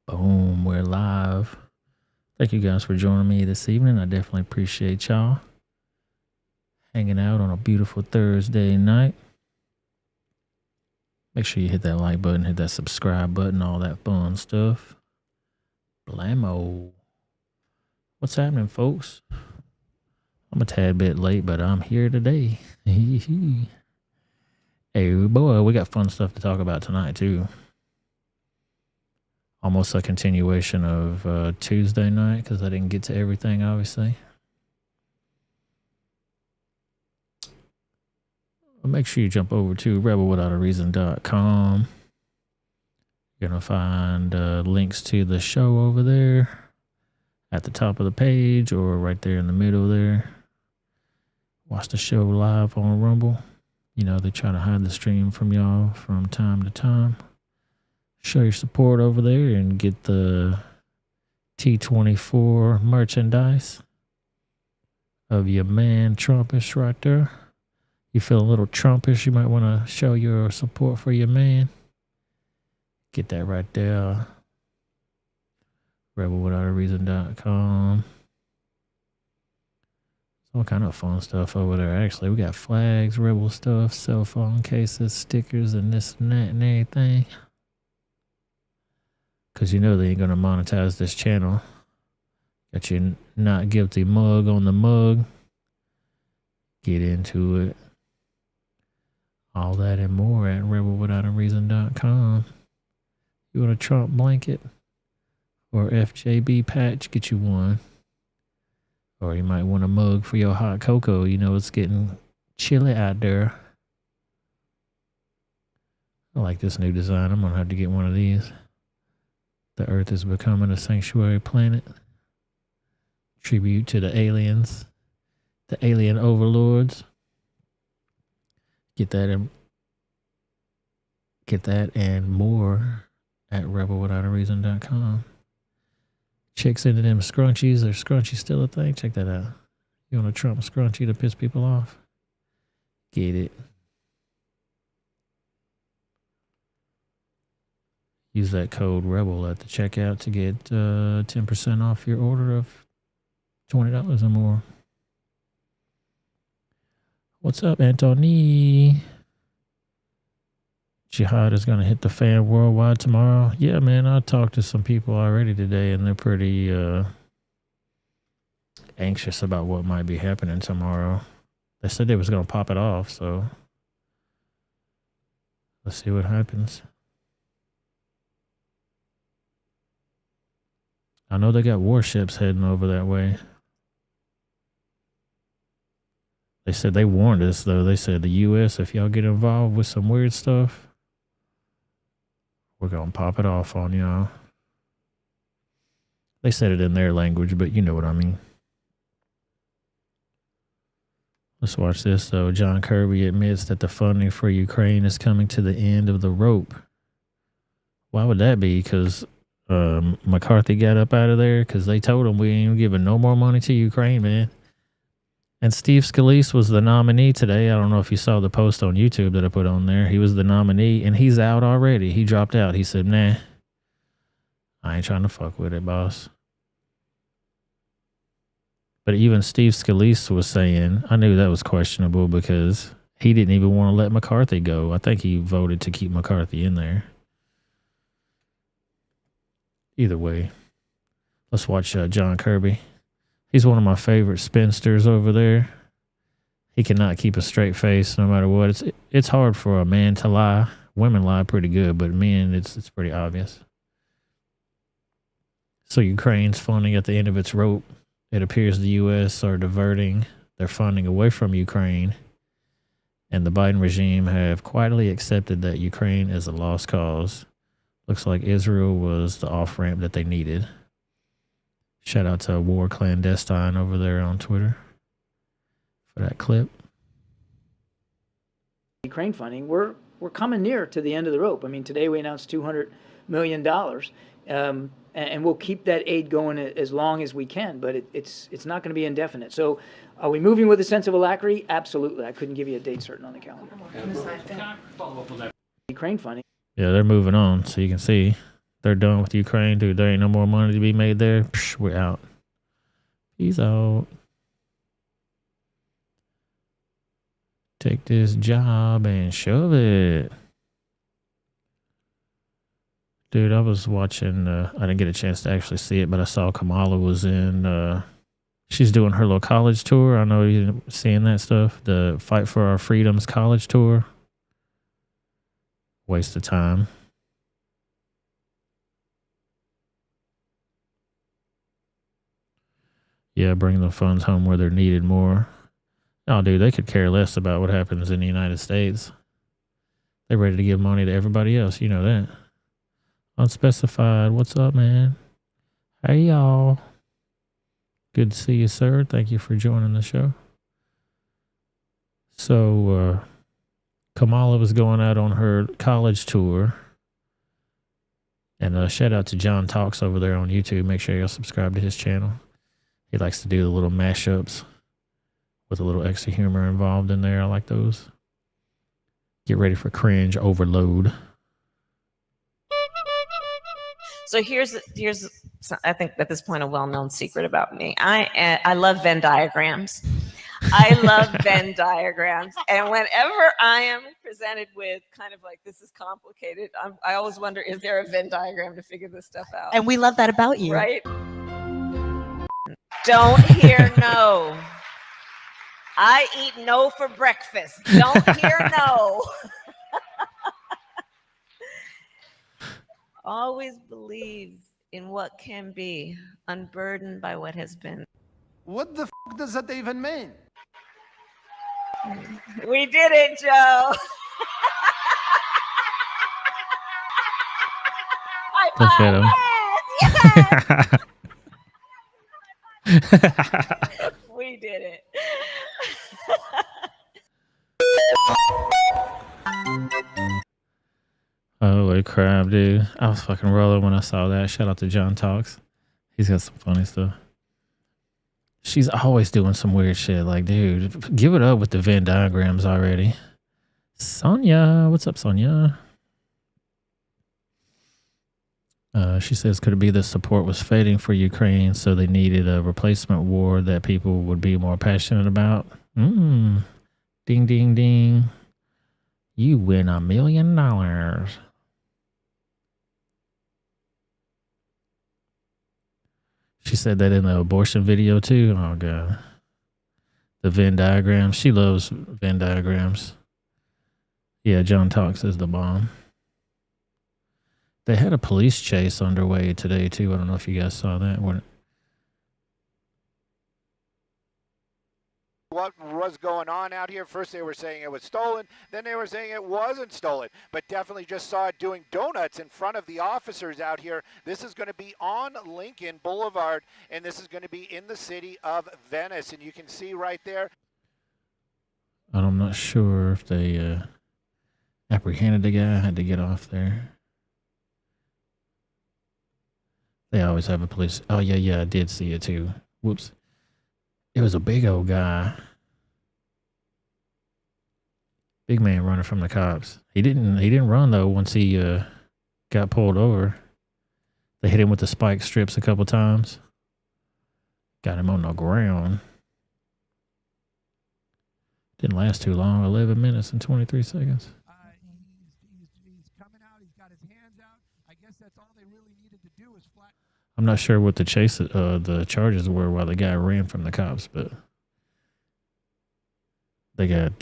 Boom, we're live. Thank you guys for joining me this evening. I definitely appreciate y'all hanging out on a beautiful Thursday night. Make sure you hit that like button, hit that subscribe button, all that fun stuff. Blammo. What's happening, folks? I'm a tad bit late, but I'm here today. Hey, boy, we got fun stuff to talk about tonight, too. Almost a continuation of Tuesday night because I didn't get to everything, obviously. Make sure you jump over to rebelwithoutareason.com. You're going to find links to the show over there at the top of the page or right there in the middle there. Watch the show live on Rumble. You know, they try to hide the stream from y'all from time to time. Show your support over there and get the T24 merchandise of your man Trumpish right there. You feel a little Trumpish, you might want to show your support for your man. Get that right there. Rebelwithoutareason.com. All kind of fun stuff over there. Actually, we got flags, rebel stuff, cell phone cases, stickers, and this and that and everything. Because you know they ain't going to monetize this channel. Got your not guilty mug on the mug. Get into it. All that and more at rebelwithoutareason.com. You want a Trump blanket or FJB patch? Get you one. Or you might want a mug for your hot cocoa. You know it's getting chilly out there. I like this new design. I'm going to have to get one of these. The Earth is becoming a sanctuary planet. Tribute to the aliens. The alien overlords. Get that and more at rebelwithoutareason.com. Chicks into them scrunchies. Are scrunchies still a thing? Check that out. You want a Trump scrunchie to piss people off? Get it. Use that code REBEL at the checkout to get 10% off your order of $20 or more. What's up, Anthony? Jihad is going to hit the fan worldwide tomorrow. Yeah, man, I talked to some people already today, and they're pretty anxious about what might be happening tomorrow. They said they was going to pop it off, so Let's see what happens. I know they got warships heading over that way. They said they warned us, though. They said the U.S., if y'all get involved with some weird stuff, we're going to pop it off on y'all. They said it in their language, but you know what I mean. Let's watch this, though. John Kirby admits that the funding for Ukraine is coming to the end of the rope. Why would that be? Because McCarthy got up out of there? Because they told him we ain't giving no more money to Ukraine, man. And Steve Scalise was the nominee today. I don't know if you saw the post on YouTube that I put on there. He was the nominee, and he's out already. He dropped out. He said, nah, I ain't trying to fuck with it, boss. But even Steve Scalise was saying, I knew that was questionable because he didn't even want to let McCarthy go. I think he voted to keep McCarthy in there. Either way, let's watch John Kirby. He's one of my favorite spinsters over there. He cannot keep a straight face no matter what. It's hard for a man to lie. Women lie pretty good, but men, it's pretty obvious. So Ukraine's funding at the end of its rope. It appears the U.S. are diverting their funding away from Ukraine, and the Biden regime have quietly accepted that Ukraine is a lost cause. Looks like Israel was the off-ramp that they needed. Shout out to War Clandestine over there on Twitter for that clip. Ukraine funding, we're coming near to the end of the rope. I mean, today we announced $200 million. And we'll keep that aid going as long as we can, but it's not going to be indefinite. So are we moving with a sense of alacrity? Absolutely. I couldn't give you a date certain on the calendar. Can I follow up on that? Ukraine funding. Yeah, they're moving on, so you can see they're done with Ukraine, dude. There ain't no more money to be made there. Psh, we're out. Peace out. Take this job and shove it. Dude, I was watching, I didn't get a chance to actually see it, but I saw Kamala was in, she's doing her little college tour. I know you're seeing that stuff. The Fight for Our Freedoms college tour. Waste of time. Yeah, bring the funds home where they're needed more. Oh, dude, they could care less about what happens in the United States. They're ready to give money to everybody else. You know that. Unspecified. What's up, man? Hey, y'all. Good to see you, sir. Thank you for joining the show. So, Kamala was going out on her college tour. And shout out to John Talks over there on YouTube. Make sure y'all subscribe to his channel. He likes to do the little mashups with a little extra humor involved in there. I like those. Get ready for cringe overload. So here's I think at this point a well-known secret about me. I love Venn diagrams. I love Venn diagrams, and whenever I am presented with kind of like this is complicated, I always wonder, is there a Venn diagram to figure this stuff out? And we love that about you, right? Don't hear no. I eat no for breakfast. Don't hear no. Always believe in what can be, unburdened by what has been. What the f does that even mean? We did it, Joe. Look at him. Yes. We did it. Holy crap, dude. I was fucking rolling when I saw that. Shout out to John Talks. He's got some funny stuff. She's always doing some weird shit. Like, dude, give it up with the Venn diagrams already. Sonia. What's up, Sonia? She says, could it be the support was fading for Ukraine, so they needed a replacement war that people would be more passionate about? Ding, ding, ding. You win $1 million. She said that in the abortion video too. Oh God. The Venn diagram. She loves Venn diagrams. Yeah, John Talks is the bomb. They had a police chase underway today, too. I don't know if you guys saw that. What was going on out here? First they were saying it was stolen, then they were saying it wasn't stolen, but definitely just saw it doing donuts in front of the officers out here. This is going to be on Lincoln Boulevard, and this is going to be in the city of Venice, and you can see right there. I'm not sure if they apprehended the guy. Had to get off there. They always have a police. Oh, yeah, I did see it too. Whoops. It was a big old guy. Big man running from the cops. He didn't run though once he got pulled over. They hit him with the spike strips a couple times. Got him on the ground. Didn't last too long. 11 minutes and 23 seconds. He's coming out. He's got his hands out. I guess that's all they really needed to do is flat. I'm not sure what the charges were while the guy ran from the cops, but they got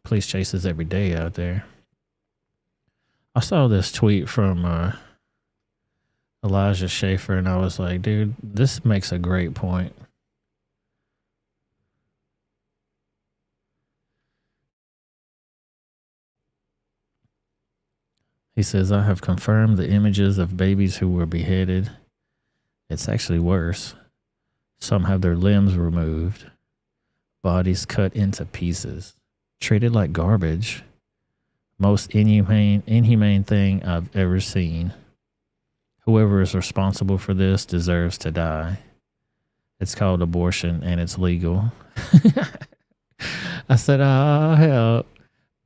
police chases every day out there. I saw this tweet from Elijah Schaefer, and I was like, dude, this makes a great point. He says, I have confirmed the images of babies who were beheaded. It's actually worse. Some have their limbs removed, bodies cut into pieces, treated like garbage. Most inhumane thing I've ever seen. Whoever is responsible for this deserves to die. It's called abortion and it's legal. I said, oh, help.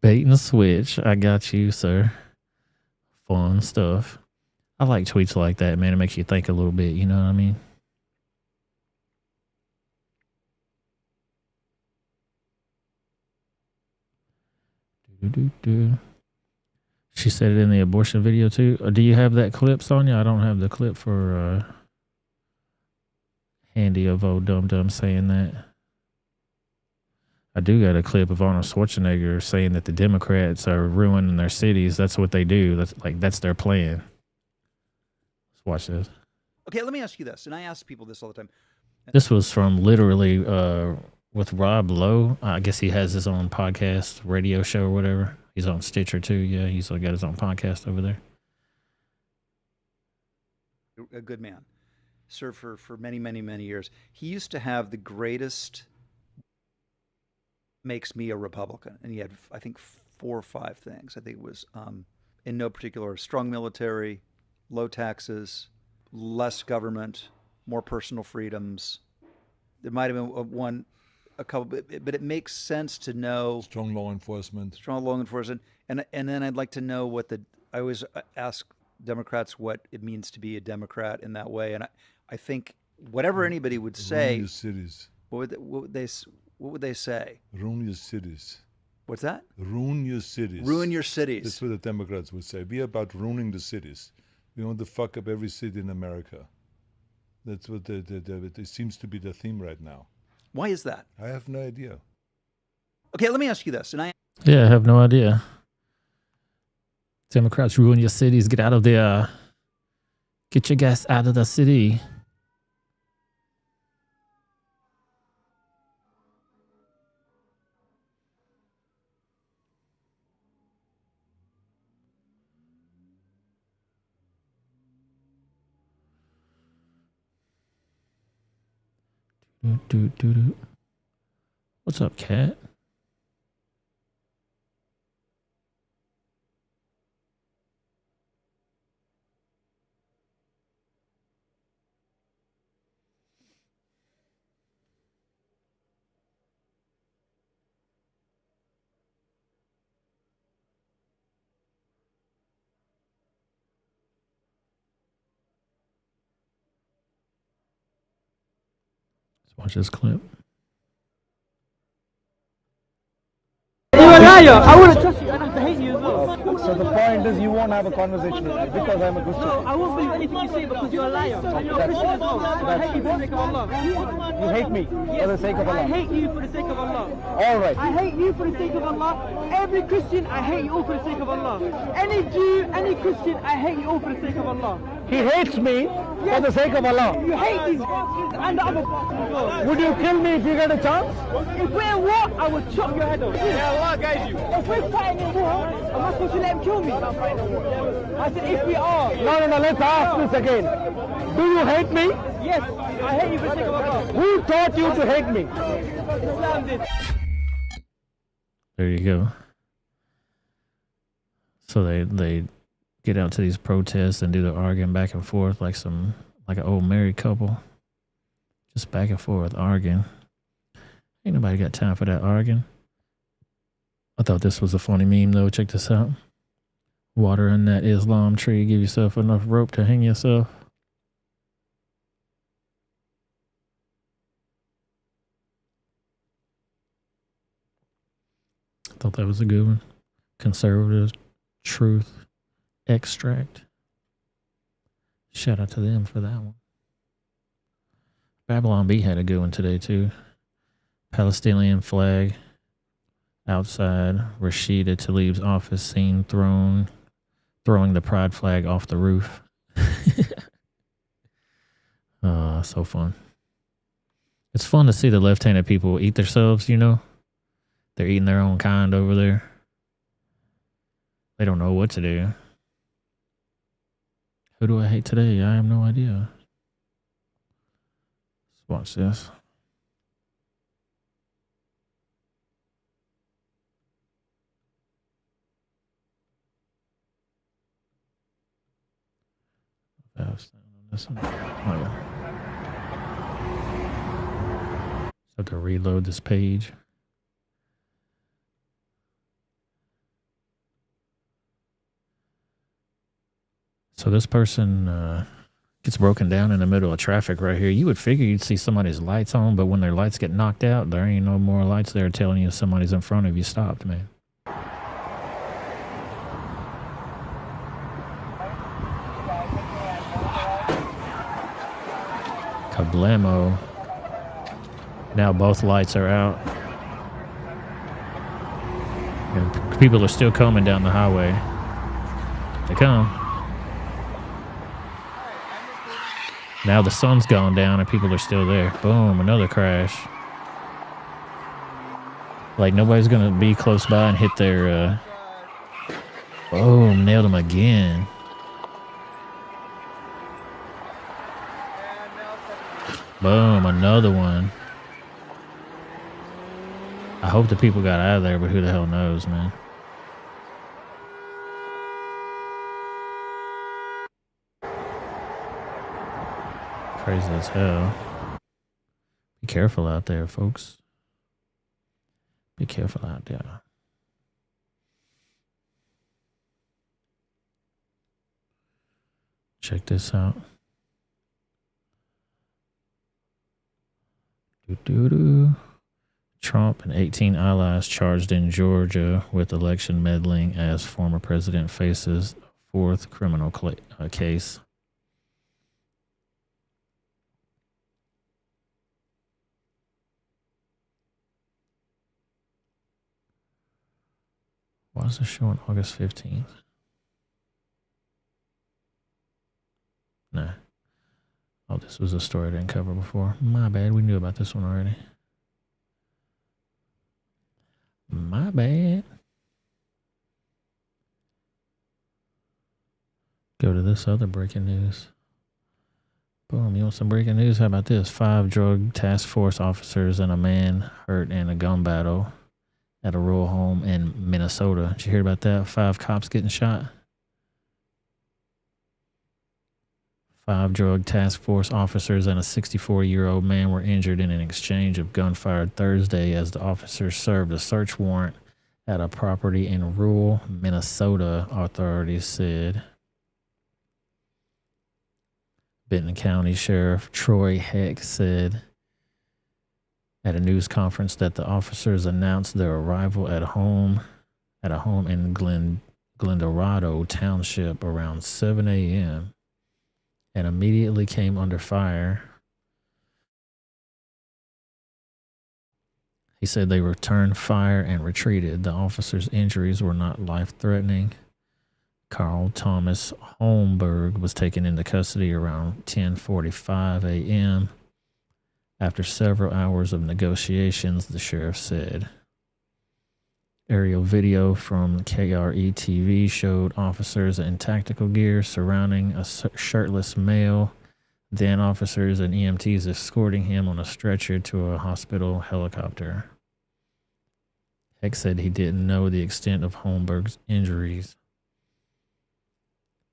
Bait and switch. I got you, sir. Fun stuff. I like tweets like that, man. It makes you think a little bit, you know what I mean? She said it in the abortion video too. Do you have that clip, Sonia? I don't have the clip for handy of old Dum Dum saying that. I do got a clip of Arnold Schwarzenegger saying that the Democrats are ruining their cities. That's what they do. That's their plan. Let's watch this. Okay, let me ask you this, and I ask people this all the time. This was from literally with Rob Lowe. I guess he has his own podcast, radio show or whatever. He's on Stitcher too. Yeah, he's got his own podcast over there. A good man. Served for many, many, many years. He used to have the greatest makes me a Republican. And he had, I think, 4 or 5 things. I think it was, in no particular, strong military, low taxes, less government, more personal freedoms. There might have been a couple, but it makes sense to know. Strong law enforcement. Strong law enforcement. And then I'd like to know I always ask Democrats what it means to be a Democrat in that way. And I think whatever anybody would say. Ruin your cities. What would they say? Ruin your cities. What's that? Ruin your cities. Ruin your cities. That's what the Democrats would say. Be about ruining the cities. We want to fuck up every city in America. That's what it seems to be the theme right now. Why is that? I have no idea. Okay, let me ask you this. Yeah, I have no idea. Democrats ruin your cities. Get out of there. Get your gas out of the city. What's up, cat? Let's watch this clip. You're a liar. I would have trusted you. I'd have to hate you as well. So the point is you won't have a conversation with me because I'm a Christian. No, I won't believe anything you say because you're a liar. And you're a Christian as well. I hate you for the sake of Allah. You hate me for the sake of Allah. I hate you for the sake of Allah. All right. I hate you for the sake of Allah. Every Christian, I hate you all for the sake of Allah. Any Jew, any Christian, I hate you all for the sake of Allah. He hates me for the sake of Allah. You hate these bastards and the other bastards as well. Would you kill me if you get a chance? If we're in war, I would chop your head off. Yeah, Allah guide you. If we're fighting in war, am I supposed to let him kill me? I said if we are. No, let's ask this again. Do you hate me? Yes, I hate you for the sake of Allah. Who taught you to hate me? Islam did. There you go. So they get out to these protests and do the arguing back and forth like an old married couple. Just back and forth arguing. Ain't nobody got time for that arguing. I thought this was a funny meme though. Check this out. Water in that Islam tree. Give yourself enough rope to hang yourself. Thought that was a good one. Conservative Truth Extract. Shout out to them for that one. Babylon B had a good one today too. Palestinian flag outside Rashida Tlaib's office seen throwing the pride flag off the roof. So fun. It's fun to see the left-handed people eat themselves, you know. They're eating their own kind over there. They don't know what to do. Who do I hate today? I have no idea. Let's watch this. This one. Oh yeah. Just have to reload this page. So this person gets broken down in the middle of traffic right here. You would figure you'd see somebody's lights on, but when their lights get knocked out, there ain't no more lights there telling you somebody's in front of you stopped, man. Kablamo. Now both lights are out. And people are still coming down the highway. They come. Now the sun's gone down and people are still there. Boom, another crash. Like nobody's gonna be close by and hit their boom, nailed him again. Boom, another one. I hope the people got out of there, but who the hell knows, man. Crazy as hell. Be careful out there, folks. Be careful out there. Check this out. Trump and 18 allies charged in Georgia with election meddling as former president faces fourth criminal case. Why is this showing August 15th? Nah. Oh, this was a story I didn't cover before. My bad. We knew about this one already. My bad. Go to this other breaking news. Boom. You want some breaking news? How about this? 5 drug task force officers and a man hurt in a gun battle at a rural home in Minnesota. Did you hear about that? 5 cops getting shot. 5 drug task force officers and a 64-year-old man were injured in an exchange of gunfire Thursday as the officers served a search warrant at a property in rural Minnesota, authorities said. Benton County Sheriff Troy Heck said at a news conference that the officers announced their arrival at a home in Glendorado Township around 7 a.m. and immediately came under fire. He said they returned fire and retreated. The officers' injuries were not life-threatening. Carl Thomas Holmberg was taken into custody around 10:45 a.m. after several hours of negotiations, the sheriff said. Aerial video from KRE-TV showed officers in tactical gear surrounding a shirtless male, then officers and EMTs escorting him on a stretcher to a hospital helicopter. Heck said he didn't know the extent of Holmberg's injuries.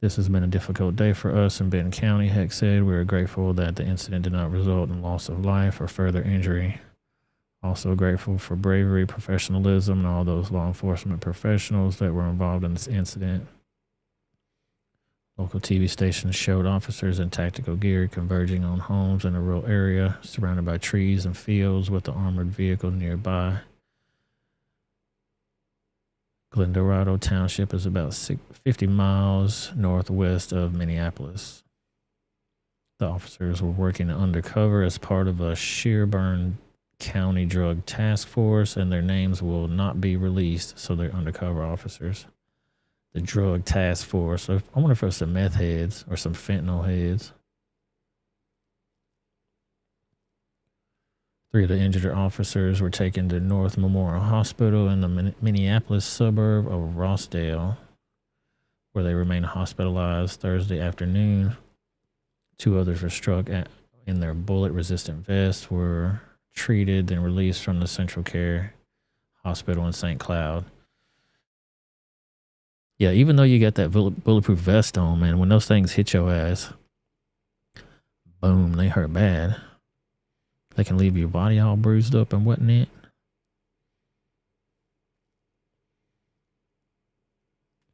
This has been a difficult day for us in Benton County, Heck said. We are grateful that the incident did not result in loss of life or further injury. Also grateful for bravery, professionalism, and all those law enforcement professionals that were involved in this incident. Local TV stations showed officers in tactical gear converging on homes in a rural area surrounded by trees and fields with the armored vehicle nearby. Glendorado Township is about 50 miles northwest of Minneapolis. The officers were working undercover as part of a Sherburne County Drug Task Force, and their names will not be released, so they're undercover officers. The Drug Task Force. So I wonder if it's some meth heads or some fentanyl heads. 3 of the injured officers were taken to North Memorial Hospital in the Minneapolis suburb of Rossdale, where they remained hospitalized Thursday afternoon. 2 others were struck in their bullet-resistant vests, were treated, then released from the Central Care Hospital in St. Cloud. Yeah, even though you got that bulletproof vest on, man, when those things hit your ass, boom, they hurt bad. They can leave your body all bruised up and whatnot.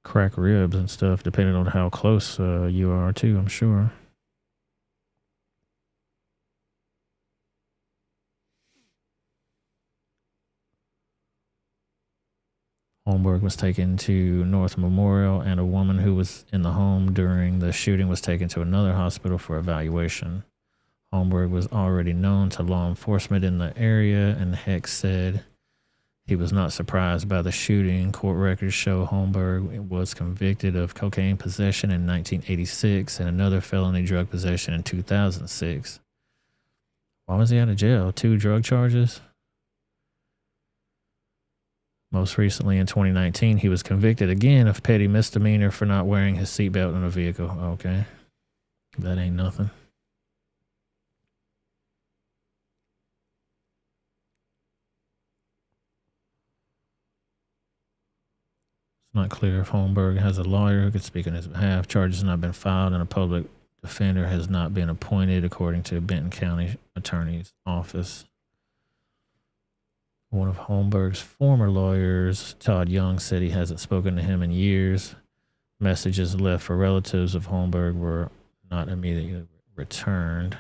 Crack ribs and stuff, depending on how close you are, too, I'm sure. Holmberg was taken to North Memorial, and a woman who was in the home during the shooting was taken to another hospital for evaluation. Holmberg was already known to law enforcement in the area, and Heck said he was not surprised by the shooting. Court records show Holmberg was convicted of cocaine possession in 1986 and another felony drug possession in 2006. Why was he out of jail? 2 drug charges? Most recently, in 2019, he was convicted again of petty misdemeanor for not wearing his seatbelt in a vehicle. Okay. That ain't nothing. Not clear if Holmberg has a lawyer who could speak on his behalf. Charges have not been filed, and a public defender has not been appointed, according to Benton County Attorney's Office. One of Holmberg's former lawyers, Todd Young, said he hasn't spoken to him in years. Messages left for relatives of Holmberg were not immediately returned.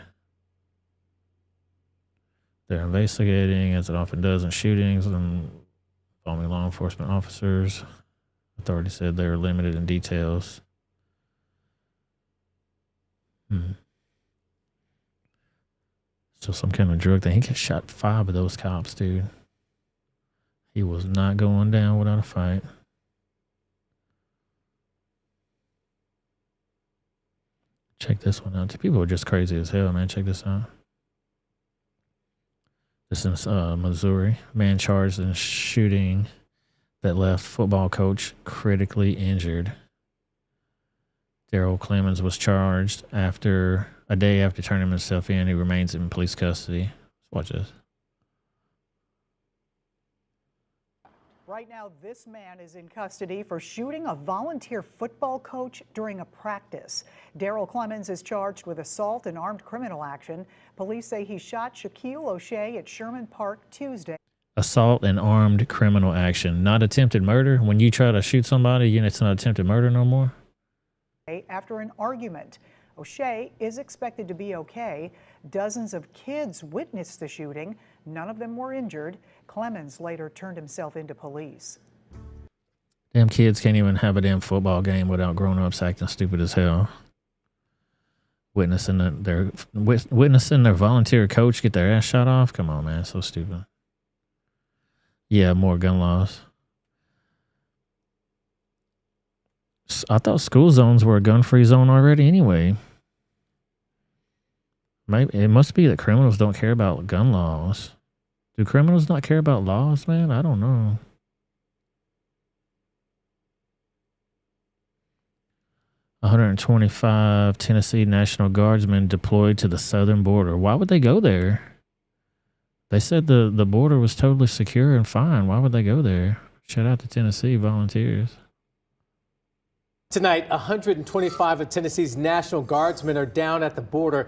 They're investigating, as it often does in shootings involving law enforcement officers. Authorities said they were limited in details. So some kind of drug thing. He just shot 5 of those cops, dude. He was not going down without a fight. Check this one out. People are just crazy as hell, man. Check this out. This is Missouri. Man charged in shooting that left football coach critically injured. Daryl Clemens was charged a day after turning himself in. He remains in police custody. Let's watch this. Right now, this man is in custody for shooting a volunteer football coach during a practice. Daryl Clemens is charged with assault and armed criminal action. Police say he shot Shaquille O'Shea at Sherman Park Tuesday. Assault and armed criminal action, not attempted murder. When you try to shoot somebody, it's not attempted murder no more. After an argument, O'Shea is expected to be okay. Dozens of kids witnessed the shooting. None of them were injured. Clemens later turned himself into police. Damn kids can't even have a damn football game without grown-ups acting stupid as hell. Witnessing their volunteer coach get their ass shot off. Come on, man, so stupid. Yeah, more gun laws. I thought school zones were a gun-free zone already anyway. Maybe it must be that criminals don't care about gun laws. Do criminals not care about laws, man? I don't know. "125 Tennessee National Guardsmen deployed to the southern border." Why would they go there? They said the border was totally secure and fine. Why would they go there? Shout out to Tennessee volunteers. Tonight, 125 of Tennessee's National Guardsmen are down at the border.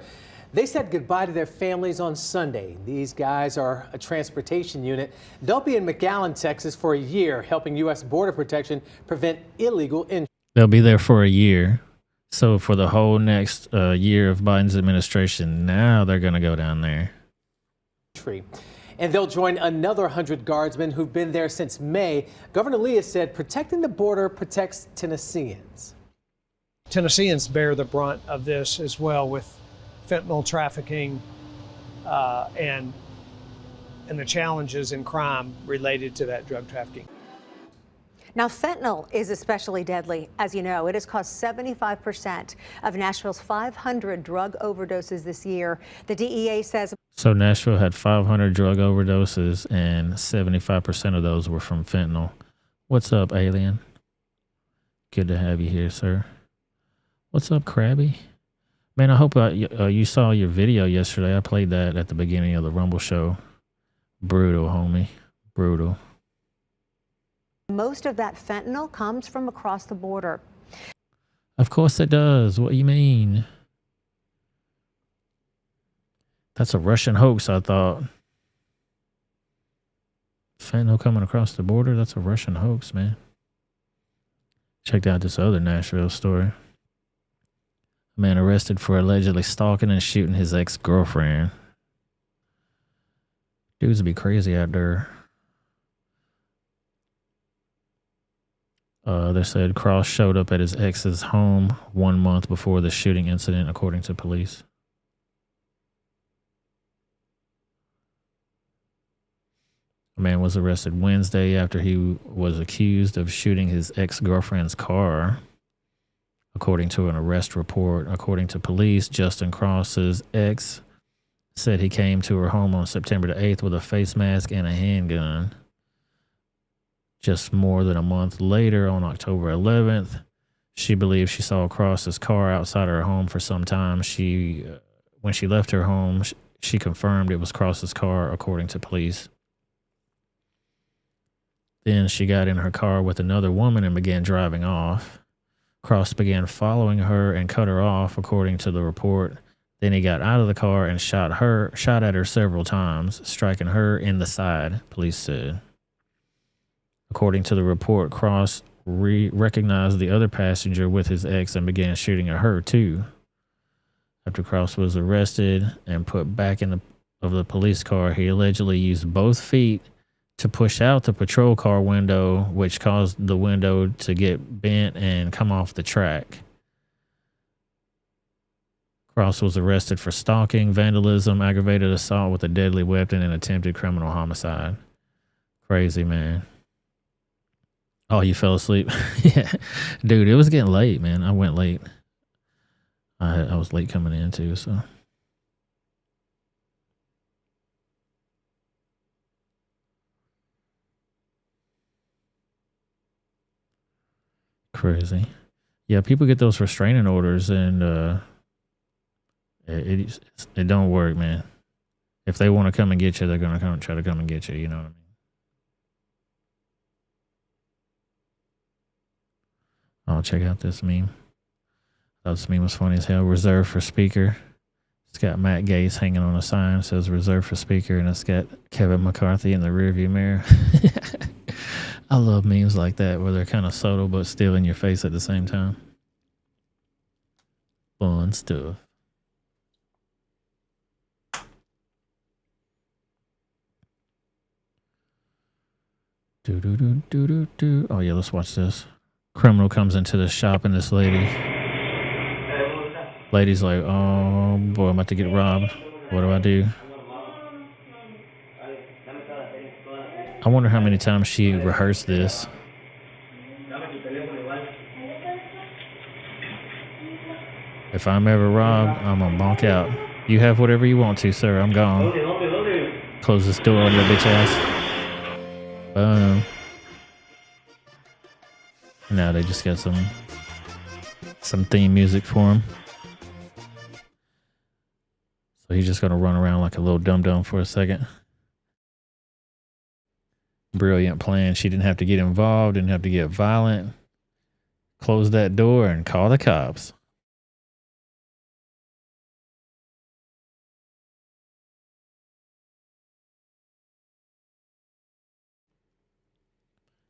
They said goodbye to their families on Sunday. These guys are a transportation unit. They'll be in McAllen, Texas for a year, helping U.S. border protection prevent illegal entry. They'll be there for a year. So for the whole next year of Biden's administration, now they're going to go down there. And they'll join another 100 guardsmen who've been there since May. Governor Lee has said protecting the border protects Tennesseans. Tennesseans bear the brunt of this as well, with fentanyl trafficking and the challenges in crime related to that drug trafficking. Now, fentanyl is especially deadly. As you know, it has caused 75% of Nashville's 500 drug overdoses this year. The DEA says. So Nashville had 500 drug overdoses and 75% of those were from fentanyl. What's up, alien? Good to have you here, sir. What's up, Krabby? Man, I hope you saw your video yesterday. I played that at the beginning of the Rumble show. Brutal, homie. Brutal. Most of that fentanyl comes from across the border. Of course it does. What do you mean? That's a Russian hoax, I thought. Fentanyl coming across the border? That's a Russian hoax, man. Checked out this other Nashville story. A man arrested for allegedly stalking and shooting his ex-girlfriend. Dudes be crazy out there. They said Cross showed up at his ex's home 1 month before the shooting incident, according to police. A man was arrested Wednesday after he was accused of shooting his ex-girlfriend's car, according to an arrest report. According to police, Justin Cross's ex said he came to her home on September the 8th with a face mask and a handgun. Just more than a month later, on October 11th, she believed she saw Cross's car outside her home for some time. When she left her home, she confirmed it was Cross's car, according to police. Then she got in her car with another woman and began driving off. Cross began following her and cut her off, according to the report. Then he got out of the car and shot at her several times, striking her in the side, police said. According to the report, Cross recognized the other passenger with his ex and began shooting at her too. After Cross was arrested and put back in the police car, he allegedly used both feet to push out the patrol car window, which caused the window to get bent and come off the track. Cross was arrested for stalking, vandalism, aggravated assault with a deadly weapon, and attempted criminal homicide. Crazy, man. Oh, you fell asleep? Yeah. Dude, it was getting late, man. I went late. I was late coming in, too, so. Crazy. Yeah, people get those restraining orders, and it don't work, man. If they want to come and get you, they're going to try to come and get you, you know what I mean? Oh, check out this meme. Thought this meme was funny as hell. Reserved for speaker. It's got Matt Gaetz hanging on a sign. It says reserved for speaker, and it's got Kevin McCarthy in the rearview mirror. I love memes like that where they're kind of subtle but still in your face at the same time. Fun stuff. Do do do do do do. Oh yeah, let's watch this. Criminal comes into the shop and this lady's like, oh boy, I'm about to get robbed. What do I do? I wonder how many times she rehearsed this. If I'm ever robbed, I'm gonna bonk out. You have whatever you want to, sir. I'm gone. Close this door on your bitch ass. Boom. Now they just got some theme music for him. So he's just gonna run around like a little dum-dum for a second. Brilliant plan. She didn't have to get involved, didn't have to get violent. Close that door and call the cops.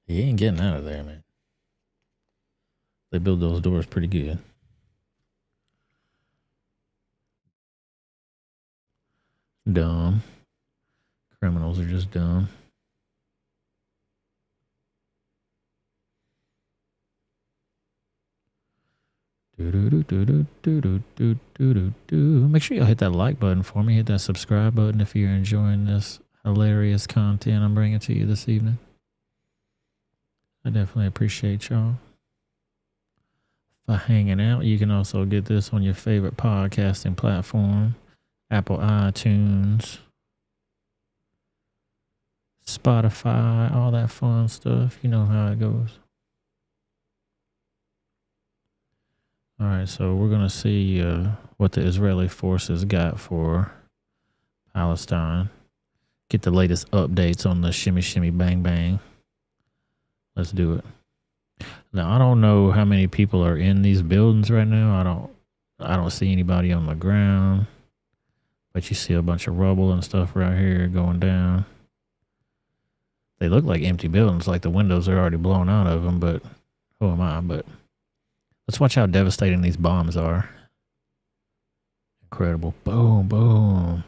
He ain't getting out of there, man. They build those doors pretty good. Dumb. Criminals are just dumb. Make sure y'all hit that like button for me. Hit that subscribe button if you're enjoying this hilarious content I'm bringing to you this evening. I definitely appreciate y'all for hanging out. You can also get this on your favorite podcasting platform. Apple iTunes, Spotify, all that fun stuff. You know how it goes. All right, so we're going to see what the Israeli forces got for Palestine. Get the latest updates on the shimmy, shimmy, bang, bang. Let's do it. Now, I don't know how many people are in these buildings right now. I don't see anybody on the ground. But you see a bunch of rubble and stuff right here going down. They look like empty buildings, like the windows are already blown out of them, but who am I? But let's watch how devastating these bombs are. Incredible. Boom, boom.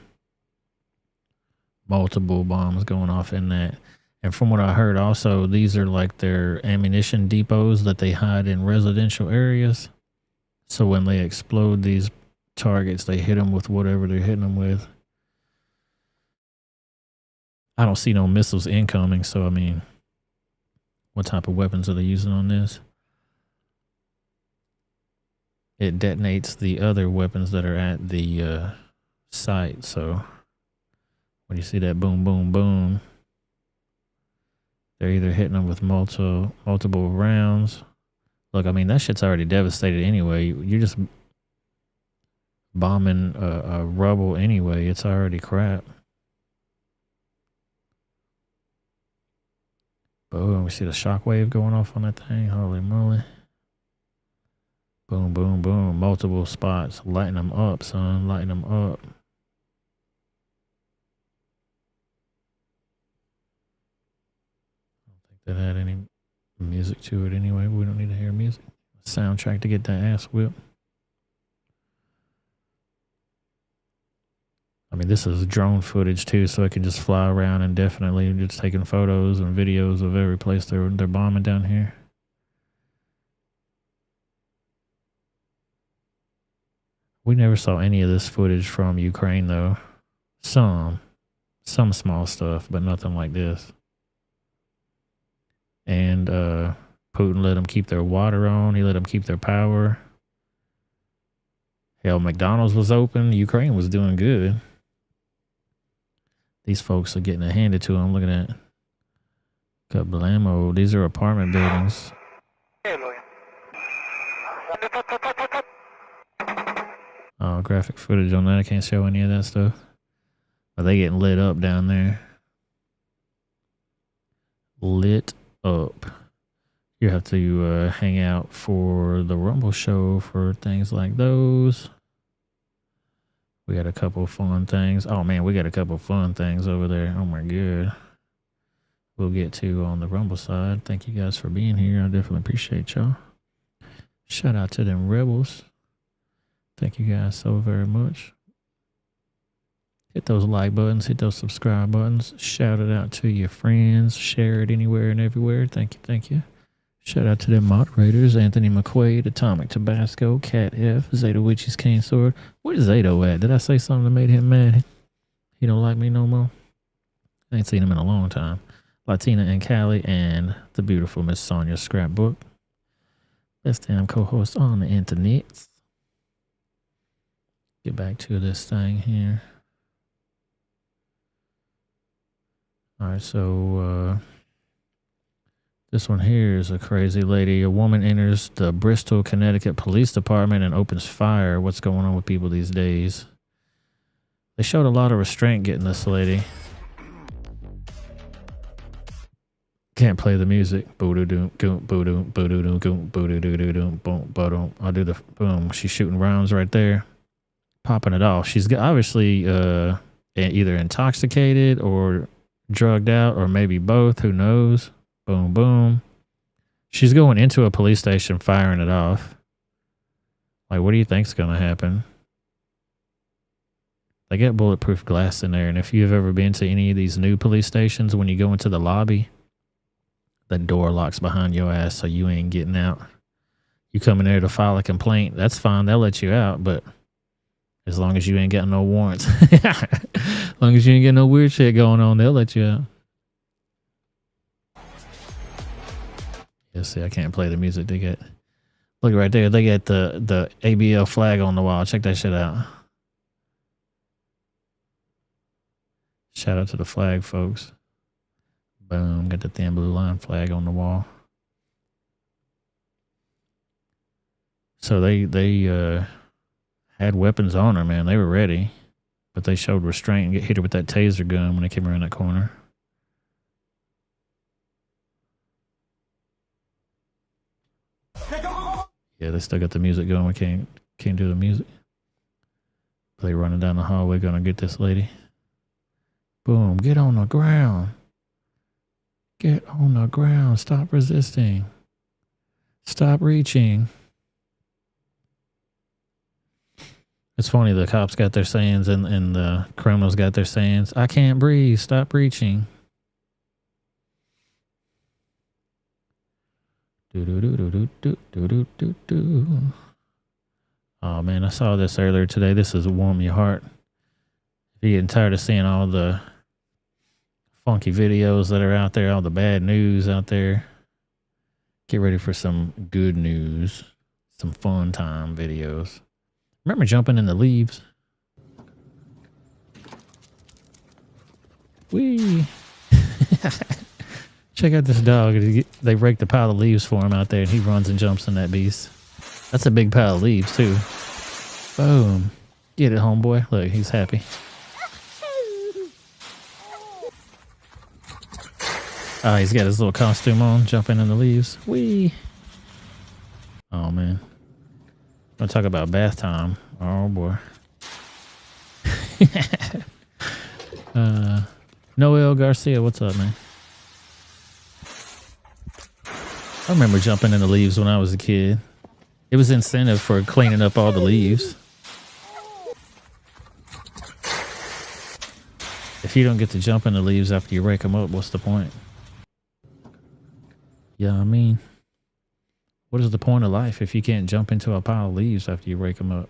Multiple bombs going off in that. And from what I heard also, these are like their ammunition depots that they hide in residential areas. So when they explode these targets, they hit them with whatever they're hitting them with. I don't see no missiles incoming, so I mean, what type of weapons are they using on this? It detonates the other weapons that are at the site, so when you see that boom, boom, boom, they're either hitting them with multiple rounds. Look, I mean, that shit's already devastated anyway. You're just bombing a rubble anyway. It's already crap. Boom, we see the shockwave going off on that thing. Holy moly. Boom, boom, boom. Multiple spots. Lighting them up, son. Lighting them up. I don't think that had any music to it anyway. We don't need to hear music. Soundtrack to get that ass whipped. I mean, this is drone footage too, so it can just fly around indefinitely, just taking photos and videos of every place they're bombing down here. We never saw any of this footage from Ukraine though. Some small stuff, but nothing like this. And Putin let them keep their water on. He let them keep their power. Hell, McDonald's was open. Ukraine was doing good. These folks are getting it handed to them. Look at that. Kablamo. These are apartment buildings. Oh, graphic footage on that. I can't show any of that stuff. Are they getting lit up down there? Lit up. You have to hang out for the Rumble show for things like those. We got a couple of fun things. Oh man, we got a couple of fun things over there. Oh my god. We'll get to on the Rumble side. Thank you guys for being here. I definitely appreciate y'all. Shout out to them rebels. Thank you guys so very much. Hit those like buttons, hit those subscribe buttons. Shout it out to your friends. Share it anywhere and everywhere. Thank you, thank you. Shout out to them moderators, Anthony McQuaid, Atomic Tabasco, Cat F, Zeta Witch's Cane Sword. Where's Zato at? Did I say something that made him mad? He don't like me no more? I ain't seen him in a long time. Latina and Callie and the beautiful Miss Sonia Scrapbook. Best damn co-host on the internet. Get back to this thing here. Alright, so this one here is a crazy lady. A woman enters the Bristol, Connecticut Police Department and opens fire. What's going on with people these days? They showed a lot of restraint getting this lady. Can't play the music. I'll do the boom. She's shooting rounds right there. Popping it off. She's obviously either intoxicated or drugged out or maybe both. Who knows? Boom, boom. She's going into a police station firing it off. Like, what do you think's going to happen? They got bulletproof glass in there. And if you've ever been to any of these new police stations, when you go into the lobby, the door locks behind your ass, so you ain't getting out. You come in there to file a complaint, that's fine. They'll let you out, but as long as you ain't got no warrants, as long as you ain't got no weird shit going on, they'll let you out. Yeah, see, I can't play the music. They get, look right there. They got the ABL flag on the wall. Check that shit out. Shout out to the flag, folks. Boom, got the thin blue line flag on the wall. So they had weapons on her, man. They were ready, but they showed restraint and hit her with that taser gun when they came around that corner. Yeah, they still got the music going. We can't do the music. They running down the hallway, gonna get this lady. Boom, get on the ground. Get on the ground. Stop resisting. Stop reaching. It's funny, the cops got their sayings and the criminals got their sayings. I can't breathe. Stop reaching. Oh man, I saw this earlier today. This is warm your heart. If you're getting tired of seeing all the funky videos that are out there, all the bad news out there, get ready for some good news, some fun time videos. Remember jumping in the leaves? Whee! Check out this dog. They raked a pile of leaves for him out there, and he runs and jumps in that beast. That's a big pile of leaves, too. Boom. Get it, homeboy. Look, he's happy. Oh, he's got his little costume on, jumping in the leaves. Whee! Oh, man. I'll talk about bath time. Oh, boy. Noel Garcia, what's up, man? I remember jumping in the leaves when I was a kid. It was incentive for cleaning up all the leaves. If you don't get to jump in the leaves after you rake them up, what's the point? Yeah, I mean, what is the point of life if you can't jump into a pile of leaves after you rake them up?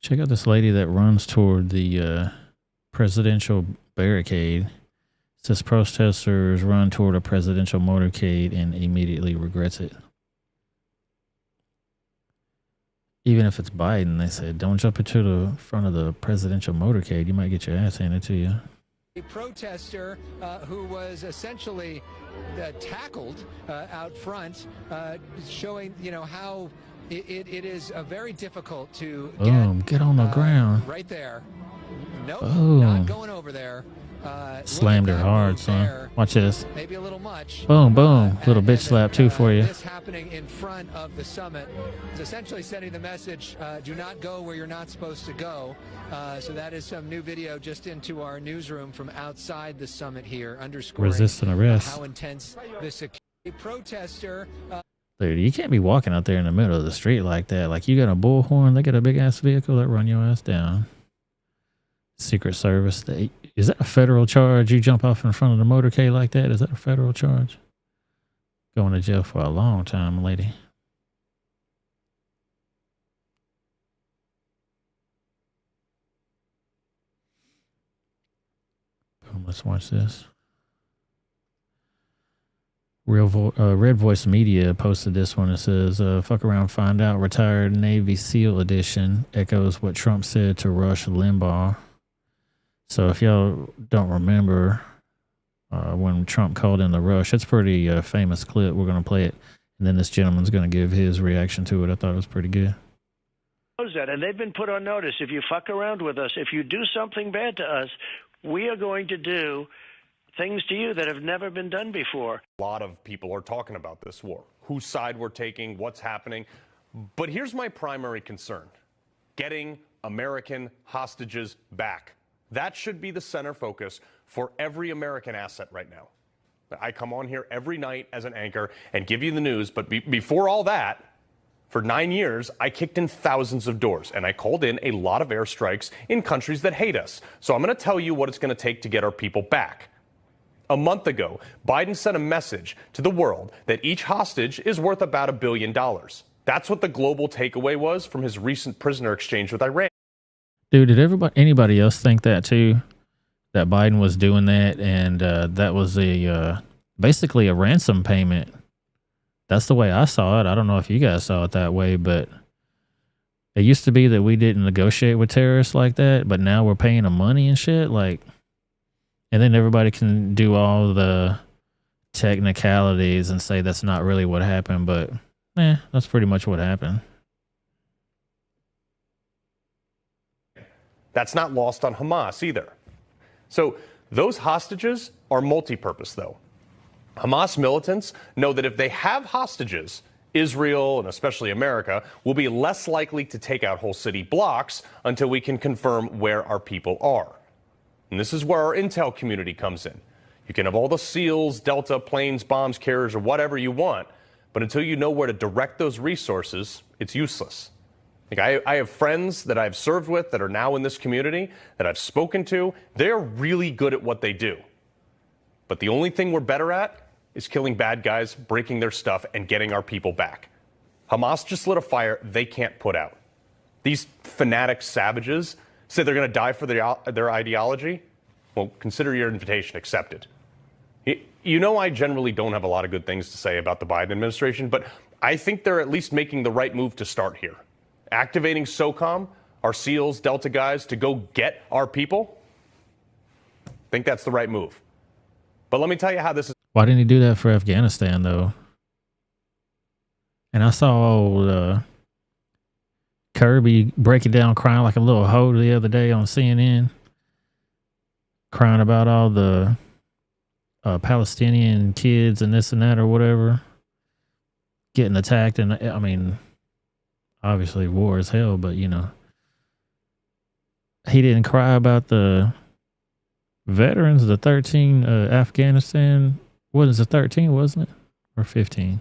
Check out this lady that runs toward the presidential barricade. It says protesters run toward a presidential motorcade and immediately regrets it. Even if it's Biden, they said, don't jump into the front of the presidential motorcade. You might get your ass handed to you. A protester who was essentially tackled out front, showing, you know, how it is very difficult to get on the ground. Right there. Nope, Boom. not going over there. Slammed her hard, son. Watch this. Maybe a little much. Boom, boom. Little bitch slap, too, for you. This happening in front of the summit is essentially sending the message, do not go where you're not supposed to go. So that is some new video just into our newsroom from outside the summit here, underscoring Resisting arrest. how intense the security protester. Dude, you can't be walking out there in the middle of the street like that. Like, you got a bullhorn, they got a big-ass vehicle that run your ass down. Secret Service. Is that a federal charge? You jump off in front of the motorcade like that? Is that a federal charge? Going to jail for a long time, lady. Boom, let's watch this. Red Voice Media posted this one. It says, fuck around, find out. Retired Navy SEAL edition echoes what Trump said to Rush Limbaugh. So if y'all don't remember when Trump called in the Rush, it's a pretty famous clip. We're going to play it. And then this gentleman's going to give his reaction to it. I thought it was pretty good. That, and they've been put on notice. If you fuck around with us, if you do something bad to us, we are going to do things to you that have never been done before. A lot of people are talking about this war, whose side we're taking, what's happening. But here's my primary concern: getting American hostages back. That should be the center focus for every American asset right now. I come on here every night as an anchor and give you the news, but before all that, for 9 years, I kicked in thousands of doors, and I called in a lot of airstrikes in countries that hate us. So I'm going to tell you what it's going to take to get our people back. A month ago, Biden sent a message to the world that each hostage is worth about $1 billion. That's what the global takeaway was from his recent prisoner exchange with Iran. Dude, did anybody else think that too? That Biden was doing that, and that was basically a ransom payment. That's the way I saw it. I don't know if you guys saw it that way, but it used to be that we didn't negotiate with terrorists like that, but now we're paying them money and shit. Like, and then everybody can do all the technicalities and say that's not really what happened, but that's pretty much what happened. That's not lost on Hamas either. So those hostages are multi-purpose, though. Hamas militants know that if they have hostages, Israel, and especially America, will be less likely to take out whole city blocks until we can confirm where our people are. And this is where our intel community comes in. You can have all the SEALs, Delta, planes, bombs, carriers, or whatever you want, but until you know where to direct those resources, it's useless. Like I have friends that I've served with that are now in this community that I've spoken to. They're really good at what they do. But the only thing we're better at is killing bad guys, breaking their stuff, and getting our people back. Hamas just lit a fire they can't put out. These fanatic savages say they're going to die for their ideology. Well, consider your invitation accepted. You know, I generally don't have a lot of good things to say about the Biden administration, but I think they're at least making the right move to start here. Activating SOCOM, our SEALs, Delta guys, to go get our people. I think that's the right move. But let me tell you how this is. Why didn't he do that for Afghanistan, though? And I saw old Kirby breaking down, crying like a little hoe the other day on CNN, crying about all the Palestinian kids and this and that or whatever getting attacked. And I mean, obviously war is hell, but you know, he didn't cry about the veterans, the 13 Afghanistan. What is it, 13, wasn't it? Or 15?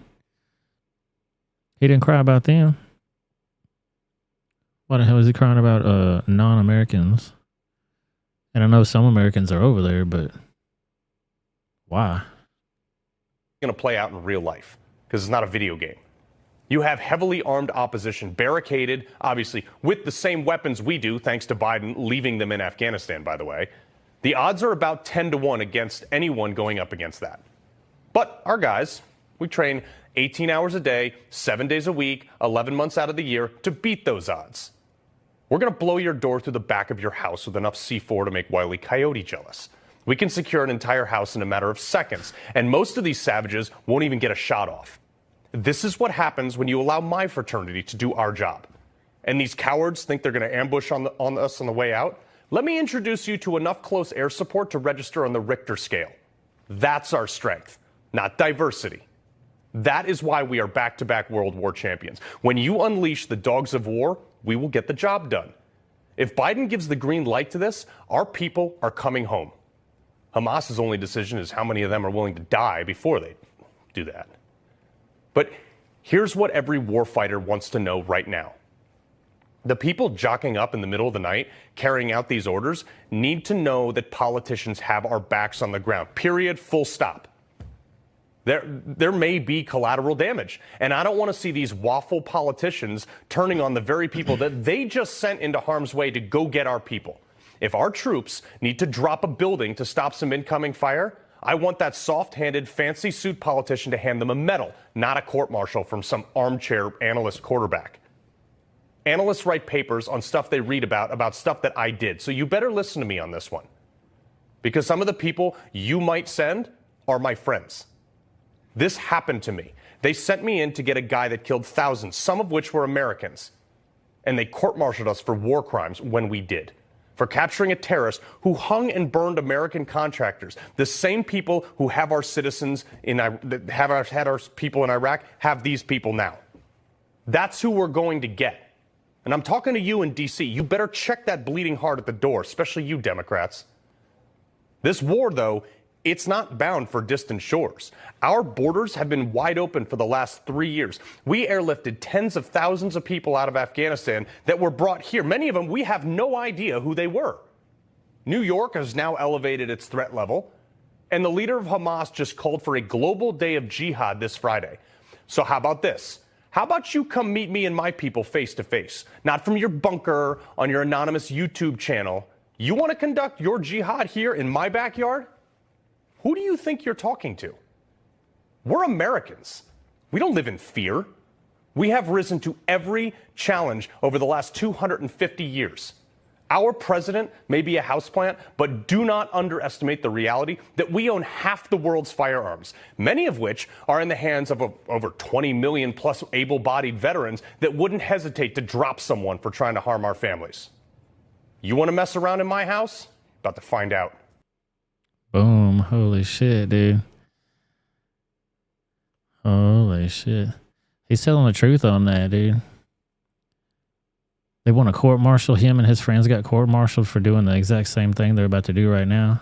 He didn't cry about them. Why the hell is he crying about non-Americans? And I know some Americans are over there, but why? It's going to play out in real life because it's not a video game. You have heavily armed opposition barricaded, obviously, with the same weapons we do, thanks to Biden leaving them in Afghanistan, by the way. The odds are about 10-1 against anyone going up against that. But our guys, we train 18 hours a day, 7 days a week, 11 months out of the year to beat those odds. We're going to blow your door through the back of your house with enough C4 to make Wile E. Coyote jealous. We can secure an entire house in a matter of seconds, and most of these savages won't even get a shot off. This is what happens when you allow my fraternity to do our job. And these cowards think they're going to ambush on us on the way out. Let me introduce you to enough close air support to register on the Richter scale. That's our strength, not diversity. That is why we are back-to-back World War champions. When you unleash the dogs of war, we will get the job done. If Biden gives the green light to this, our people are coming home. Hamas's only decision is how many of them are willing to die before they do that. But here's what every warfighter wants to know right now. The people jockeying up in the middle of the night, carrying out these orders, need to know that politicians have our backs on the ground. Period. Full stop. There may be collateral damage. And I don't want to see these waffle politicians turning on the very people that they just sent into harm's way to go get our people. If our troops need to drop a building to stop some incoming fire, I want that soft-handed, fancy suit politician to hand them a medal, not a court-martial from some armchair analyst quarterback. Analysts write papers on stuff they read about stuff that I did. So you better listen to me on this one. Because some of the people you might send are my friends. This happened to me. They sent me in to get a guy that killed thousands, some of which were Americans. And they court-martialed us for war crimes when we did. For capturing a terrorist who hung and burned American contractors. The same people who have our citizens had our people in Iraq have these people now. That's who we're going to get. And I'm talking to you in D.C. You better check that bleeding heart at the door, especially you Democrats. This war, though, it's not bound for distant shores. Our borders have been wide open for the last 3 years. We airlifted tens of thousands of people out of Afghanistan that were brought here. Many of them, we have no idea who they were. New York has now elevated its threat level, and the leader of Hamas just called for a global day of jihad this Friday. So how about this? How about you come meet me and my people face to face? Not from your bunker on your anonymous YouTube channel. You want to conduct your jihad here in my backyard? Who do you think you're talking to? We're Americans. We don't live in fear. We have risen to every challenge over the last 250 years. Our president may be a houseplant, but do not underestimate the reality that we own half the world's firearms, many of which are in the hands of over 20 million plus able-bodied veterans that wouldn't hesitate to drop someone for trying to harm our families. You want to mess around in my house? About to find out. Boom. Holy shit, dude. Holy shit. He's telling the truth on that, dude. They want to court-martial him, and his friends got court-martialed for doing the exact same thing they're about to do right now.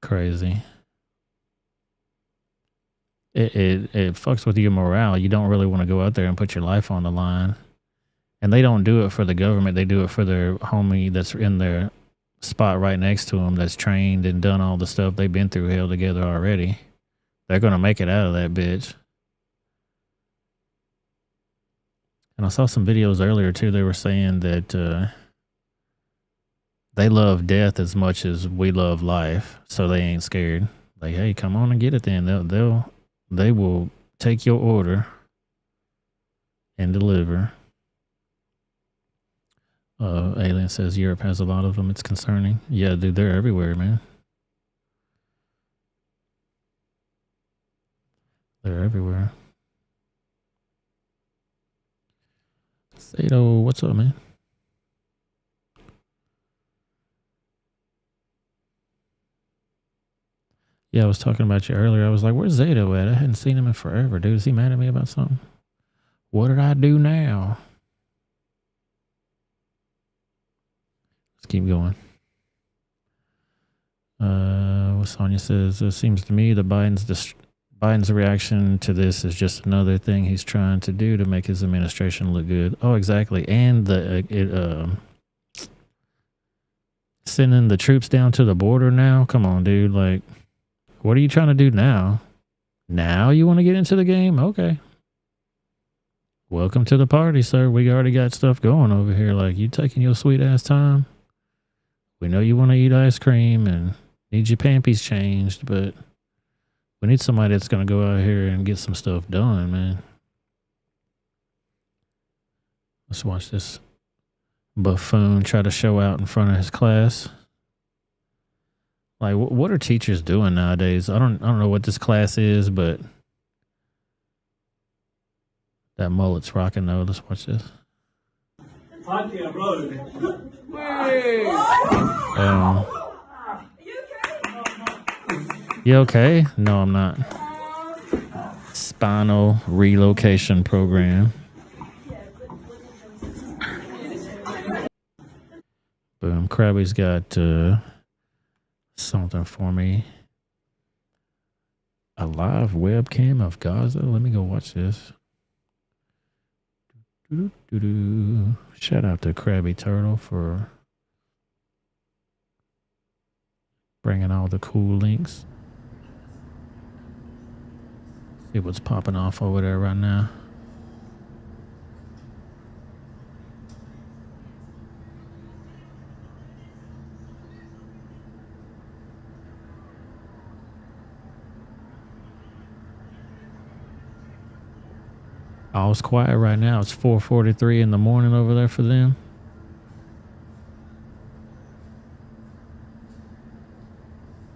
Crazy. It fucks with your morale. You don't really want to go out there and put your life on the line. And they don't do it for the government. They do it for their homie that's in their spot right next to them that's trained and done all the stuff they've been through hell together already. They're going to make it out of that bitch. And I saw some videos earlier, too. They were saying that they love death as much as we love life, so they ain't scared. Like, hey, come on and get it then. They will take your order and deliver. Alien says Europe has a lot of them. It's concerning. Yeah, dude, they're everywhere, man. They're everywhere. Sato, what's up, man? Yeah, I was talking about you earlier. I was like, where's Zato at? I hadn't seen him in forever, dude. Is he mad at me about something? What did I do now? Let's keep going. What Sonia says, it seems to me that Biden's reaction to this is just another thing he's trying to do to make his administration look good. Oh, exactly. And sending the troops down to the border now. Come on, dude. Like, what are you trying to do now? Now you want to get into the game? Okay. Welcome to the party, sir. We already got stuff going over here. Like, you taking your sweet ass time. We know you want to eat ice cream and need your pampies changed, but we need somebody that's going to go out here and get some stuff done, man. Let's watch this buffoon try to show out in front of his class. Like, what are teachers doing nowadays? I don't know what this class is, but that mullet's rocking though. Let's watch this. You okay? No, I'm not. Spinal relocation program. Boom. Krabby's got something for me. A live webcam of Gaza. Let me go watch this. Shout out to Krabby Turtle for bringing all the cool links. See what's popping off over there right now. All's quiet right now. It's 4:43 in the morning over there for them.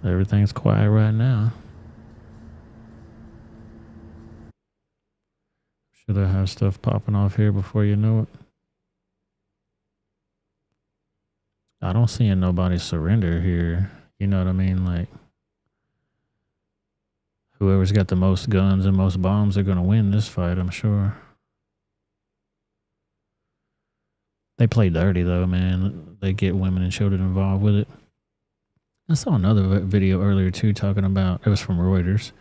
Everything's quiet right now. Should I have stuff popping off here before you know it? I don't see nobody surrender here. You know what I mean? Like, whoever's got the most guns and most bombs are going to win this fight, I'm sure. They play dirty, though, man. They get women and children involved with it. I saw another video earlier, too, talking about, it was from Reuters.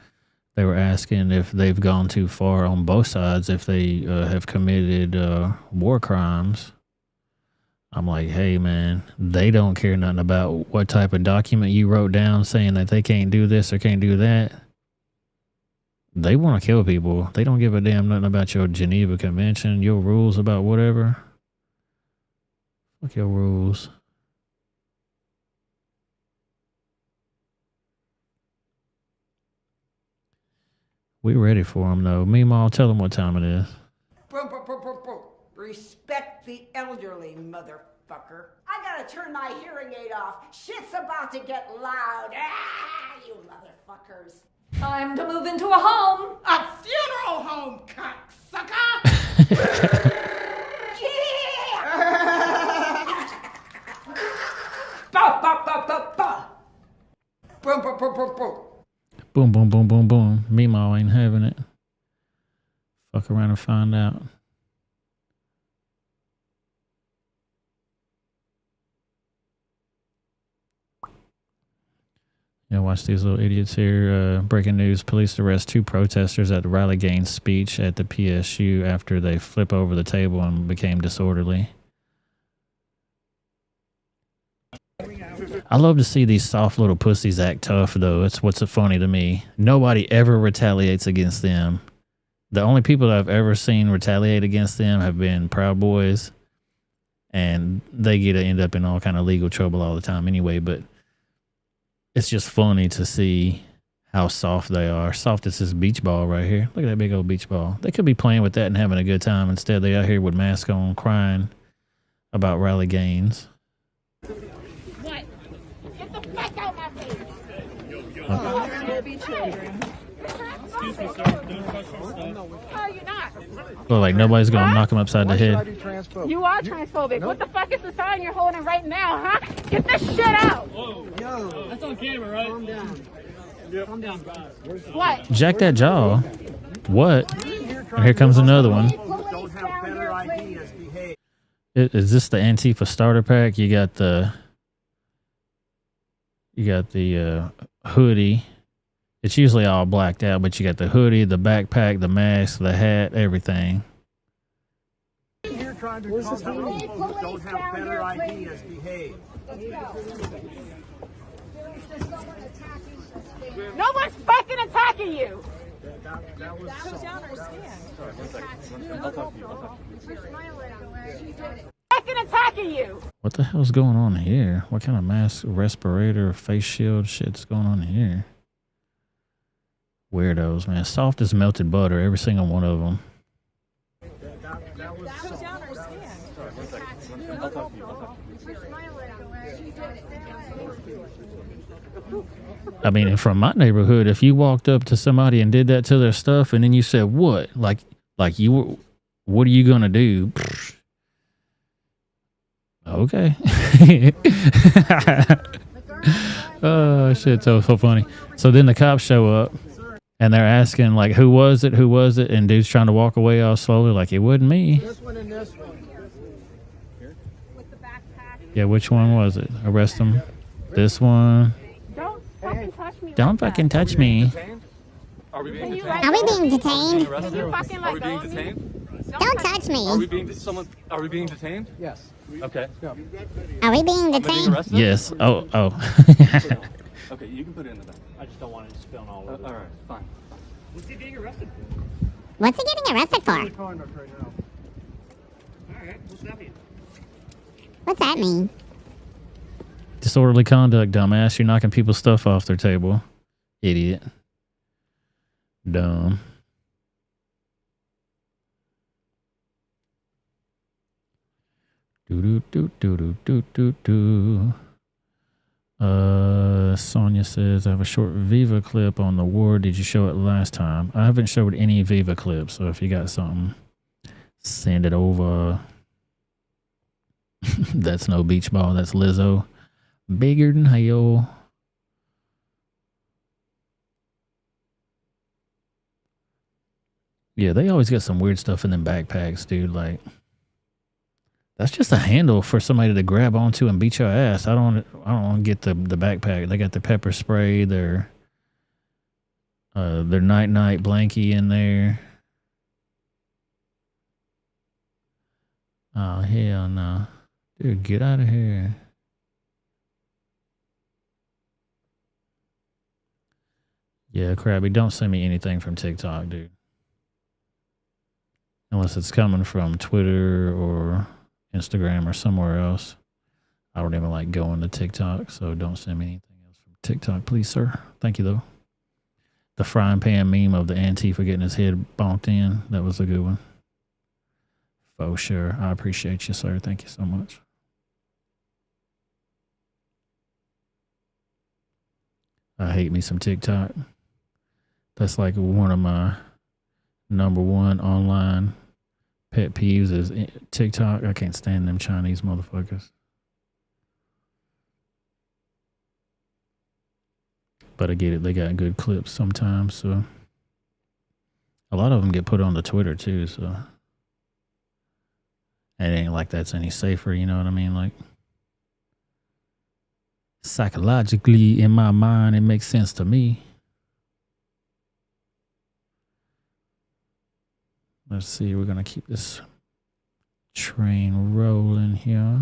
They were asking if they've gone too far on both sides, if they have committed war crimes. I'm like, hey, man, they don't care nothing about what type of document you wrote down saying that they can't do this or can't do that. They want to kill people. They don't give a damn nothing about your Geneva Convention, your rules about whatever. Fuck your rules. We ready for them, though. Meemaw, tell them what time it is. Respect the elderly, motherfucker. I gotta turn my hearing aid off. Shit's about to get loud. Ah, you motherfuckers. Time to move into a home. A funeral home, cocksucker! Ba, ba, ba, ba, ba. Boom, boom, boom, boom, boom. Boom, boom, boom, boom, boom. Meemaw ain't having it. Fuck around and find out. Yeah, watch these little idiots here. Breaking news. Police arrest 2 protesters at the Riley Gaines speech at the PSU after they flip over the table and became disorderly. I love to see these soft little pussies act tough, though. It's what's funny to me. Nobody ever retaliates against them. The only people that I've ever seen retaliate against them have been Proud Boys, and they get to end up in all kind of legal trouble all the time anyway, but it's just funny to see how soft they are. Soft as this beach ball right here. Look at that big old beach ball. They could be playing with that and having a good time. Instead, they out here with masks on crying about Riley Gaines. What? Get the fuck out my face. Excuse me, sir. Don't touch your stuff. Oh, you're not. Look like nobody's going to knock him upside the head. You are transphobic. What the fuck is the sign you're holding right now, huh? Get this shit out. Whoa. Yo. That's on camera, right? Calm down. Yep. Calm down, guys. What? Jack that jaw. What? And here comes another one. Don't have better ideas. Behave. Is this the Antifa starter pack? You got the hoodie. It's usually all blacked out, but you got the hoodie, the backpack, the mask, the hat, everything. You're trying to cause homophobes don't have better ideas. Behave. No one's fucking attacking you. That was down our skin. I'll talk to you. Fucking attacking you. What the hell's going on here? What kind of mask, respirator, face shield shit's going on here? Weirdos, man. Soft as melted butter, every single one of them. That was down our skin. I'll talk to you. I mean, from my neighborhood, if you walked up to somebody and did that to their stuff, and then you said, "What? Like you were? What are you gonna do?" Okay. Oh shit, so funny. So then the cops show up and they're asking like, who was it? And dude's trying to walk away all slowly like, it wasn't me. This one and this one. Yeah, which one was it? Arrest him. This one. Don't fucking touch me. Don't fucking touch me. Are we being detained? Are we being detained? Can You fucking Are we let being go of me? detained? Don't touch me. Are we being detained? Yes. Okay. Are we being Am I being detained? arrested? Yes. Oh. Okay, you can put it in the back. I just don't want it to spill all over. All right, fine. What's he being arrested for? What's he getting arrested for? Conduct right now. Alright, what's that mean? What's that mean? Disorderly conduct, dumbass. You're knocking people's stuff off their table. Idiot. Dumb. Do. Sonia says, I have a short Viva clip on the war. Did you show it last time? I haven't showed any Viva clips, so if you got something, send it over. That's no beach ball. That's Lizzo. Bigger than hell. Yeah, they always got some weird stuff in them backpacks, dude. Like, that's just a handle for somebody to grab onto and beat your ass. I don't get the backpack. They got the pepper spray, their night blankie in there. Oh hell no. Dude, get out of here. Yeah, Krabby, don't send me anything from TikTok, dude. Unless it's coming from Twitter or Instagram or somewhere else. I don't even like going to TikTok, so don't send me anything else from TikTok, please, sir. Thank you, though. The frying pan meme of the Antifa getting his head bonked in, that was a good one. For sure. I appreciate you, sir. Thank you so much. I hate me some TikTok. That's like one of my #1 online pet peeves is TikTok. I can't stand them Chinese motherfuckers. But I get it. They got good clips sometimes, so. A lot of them get put on the Twitter, too, so. It ain't like that's any safer, you know what I mean? Like, psychologically, in my mind, it makes sense to me. Let's see, we're going to keep this train rolling here.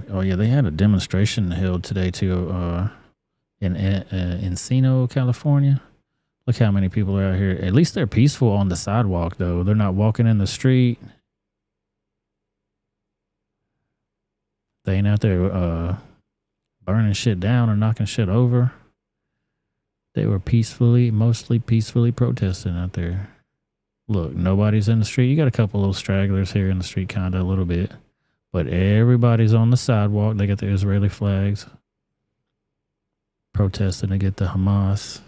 Oh, yeah, they had a demonstration held today, too, in Encino, California. Look how many people are out here. At least they're peaceful on the sidewalk, though. They're not walking in the street. They ain't out there burning shit down or knocking shit over. They were mostly peacefully protesting out there. Look, nobody's in the street. You got a couple little stragglers here in the street, kind of a little bit. But everybody's on the sidewalk. They got the Israeli flags. Protesting to get the Hamas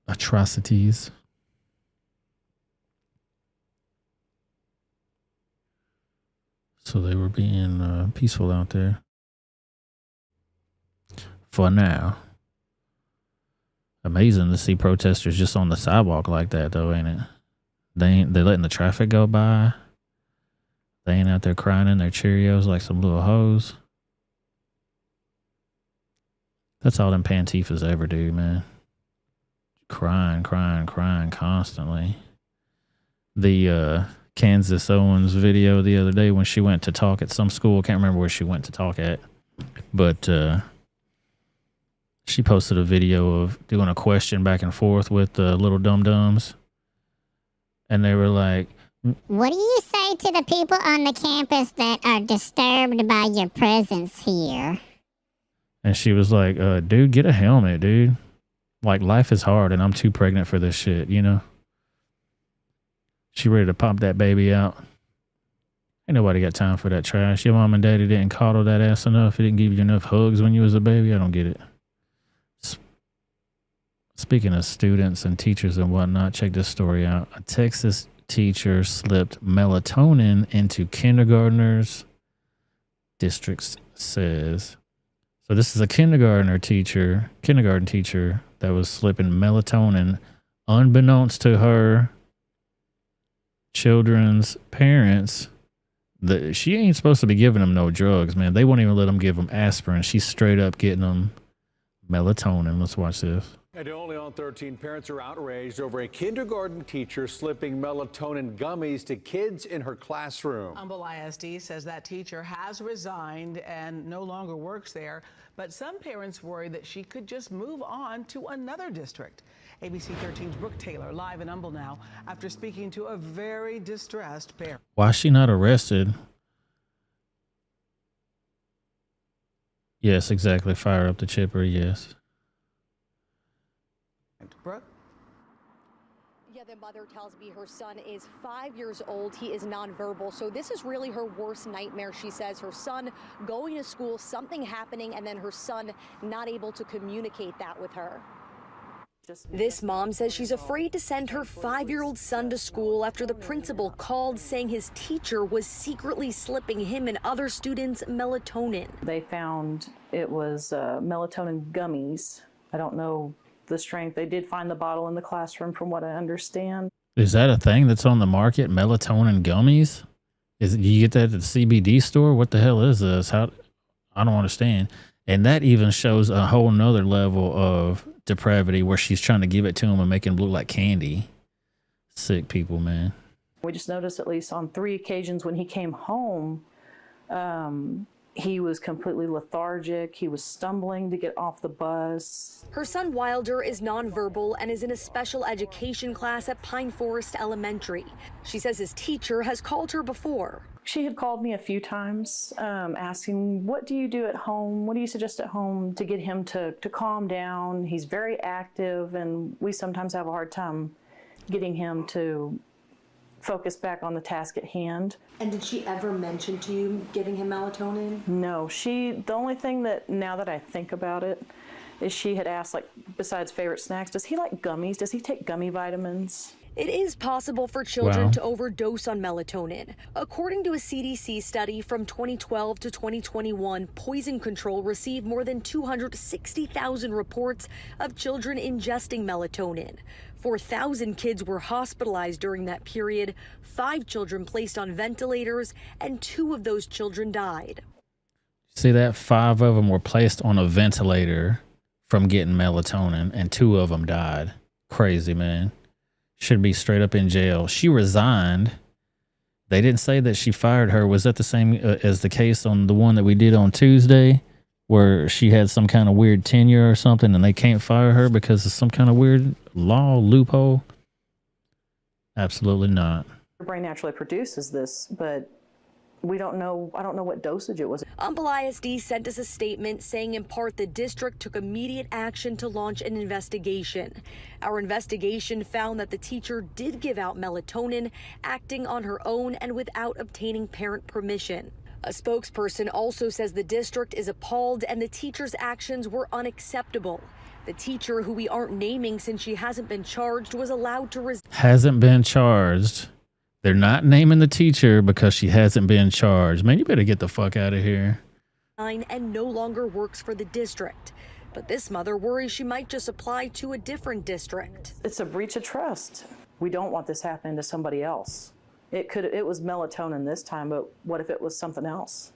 atrocities. So they were being peaceful out there. For now. Amazing to see protesters just on the sidewalk like that, though, ain't it? They letting the traffic go by. They ain't out there crying in their Cheerios like some little hoes. That's all them Pantifas ever do, man. Crying constantly. The Kansas Owens video the other day when she went to talk at some school. Can't remember where she went to talk at. But she posted a video of doing a question back and forth with the little dum-dums. And they were like, what do you say to the people on the campus that are disturbed by your presence here? And she was like, dude, get a helmet, dude. Like, life is hard and I'm too pregnant for this shit, you know? She ready to pop that baby out. Ain't nobody got time for that trash. Your mom and daddy didn't coddle that ass enough. It didn't give you enough hugs when you was a baby. I don't get it. Speaking of students and teachers and whatnot, check this story out. A Texas teacher slipped melatonin into kindergartners, districts says. So this is a kindergarten teacher that was slipping melatonin unbeknownst to her children's parents. She ain't supposed to be giving them no drugs, man. They won't even let them give them aspirin. She's straight up getting them melatonin. Let's watch this. And only on 13, parents are outraged over a kindergarten teacher slipping melatonin gummies to kids in her classroom. Humble ISD says that teacher has resigned and no longer works there, but some parents worry that she could just move on to another district. ABC 13's Brooke Taylor live in Humble now after speaking to a very distressed parent. Why is she not arrested? Yes, exactly. Fire up the chipper, yes. Brooke? Yeah, the mother tells me her son is 5 years old. He is nonverbal. So this is really her worst nightmare. She says her son going to school, something happening, and then her son not able to communicate that with her. This mom says she's afraid to send her 5-year-old son to school after the principal called saying his teacher was secretly slipping him and other students melatonin. They found it was melatonin gummies. I don't know the strength. They did find the bottle in the classroom from what I understand. Is that a thing that's on the market? Melatonin gummies? You get that at the CBD store? What the hell is this? I don't understand. And that even shows a whole nother level of depravity where she's trying to give it to him and make him look like candy. Sick people, man. We just noticed at least on 3 occasions when he came home, he was completely lethargic. He was stumbling to get off the bus. Her son Wilder is nonverbal and is in a special education class at Pine Forest Elementary. She says his teacher has called her before. She had called me a few times asking, what do you do at home? What do you suggest at home to get him to calm down? He's very active, and we sometimes have a hard time getting him to focus back on the task at hand. And did she ever mention to you giving him melatonin? No, the only thing that, now that I think about it, is she had asked, like, besides favorite snacks, does he like gummies? Does he take gummy vitamins? It is possible for children to overdose on melatonin. According to a CDC study from 2012 to 2021, Poison Control received more than 260,000 reports of children ingesting melatonin. 4,000 kids were hospitalized during that period, 5 children placed on ventilators, and 2 of those children died. See that? 5 of them were placed on a ventilator from getting melatonin, and 2 of them died. Crazy, man. Should be straight up in jail. She resigned. They didn't say that she fired her. Was that the same as the case on the one that we did on Tuesday, where she had some kind of weird tenure or something and they can't fire her because of some kind of weird law loophole? Absolutely not. Your brain naturally produces this, but we don't know. I don't know what dosage it was. Humble ISD sent us a statement saying in part the district took immediate action to launch an investigation. Our investigation found that the teacher did give out melatonin, acting on her own and without obtaining parent permission. A spokesperson also says the district is appalled and the teacher's actions were unacceptable. The teacher, who we aren't naming since she hasn't been charged, was allowed to resign. Hasn't been charged. They're not naming the teacher because she hasn't been charged. Man, you better get the fuck out of here. And no longer works for the district. But this mother worries she might just apply to a different district. It's a breach of trust. We don't want this happening to somebody else. It was melatonin this time, but what if it was something else?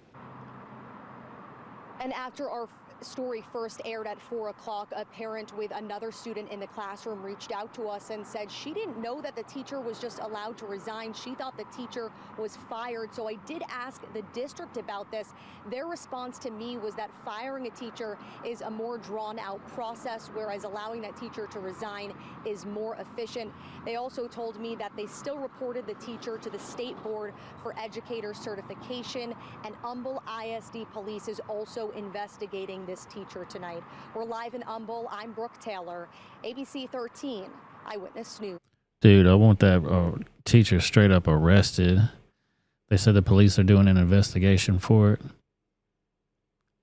And after our story first aired at 4 o'clock, a parent with another student in the classroom reached out to us and said she didn't know that the teacher was just allowed to resign. She thought the teacher was fired. So I did ask the district about this. Their response to me was that firing a teacher is a more drawn out process, whereas allowing that teacher to resign is more efficient. They also told me that they still reported the teacher to the State Board for Educator Certification, and Humble ISD Police is also investigating this teacher tonight. We're live in Humble. I'm Brooke Taylor, ABC 13 Eyewitness News. Dude, I want that teacher straight up arrested. They said the police are doing an investigation for it.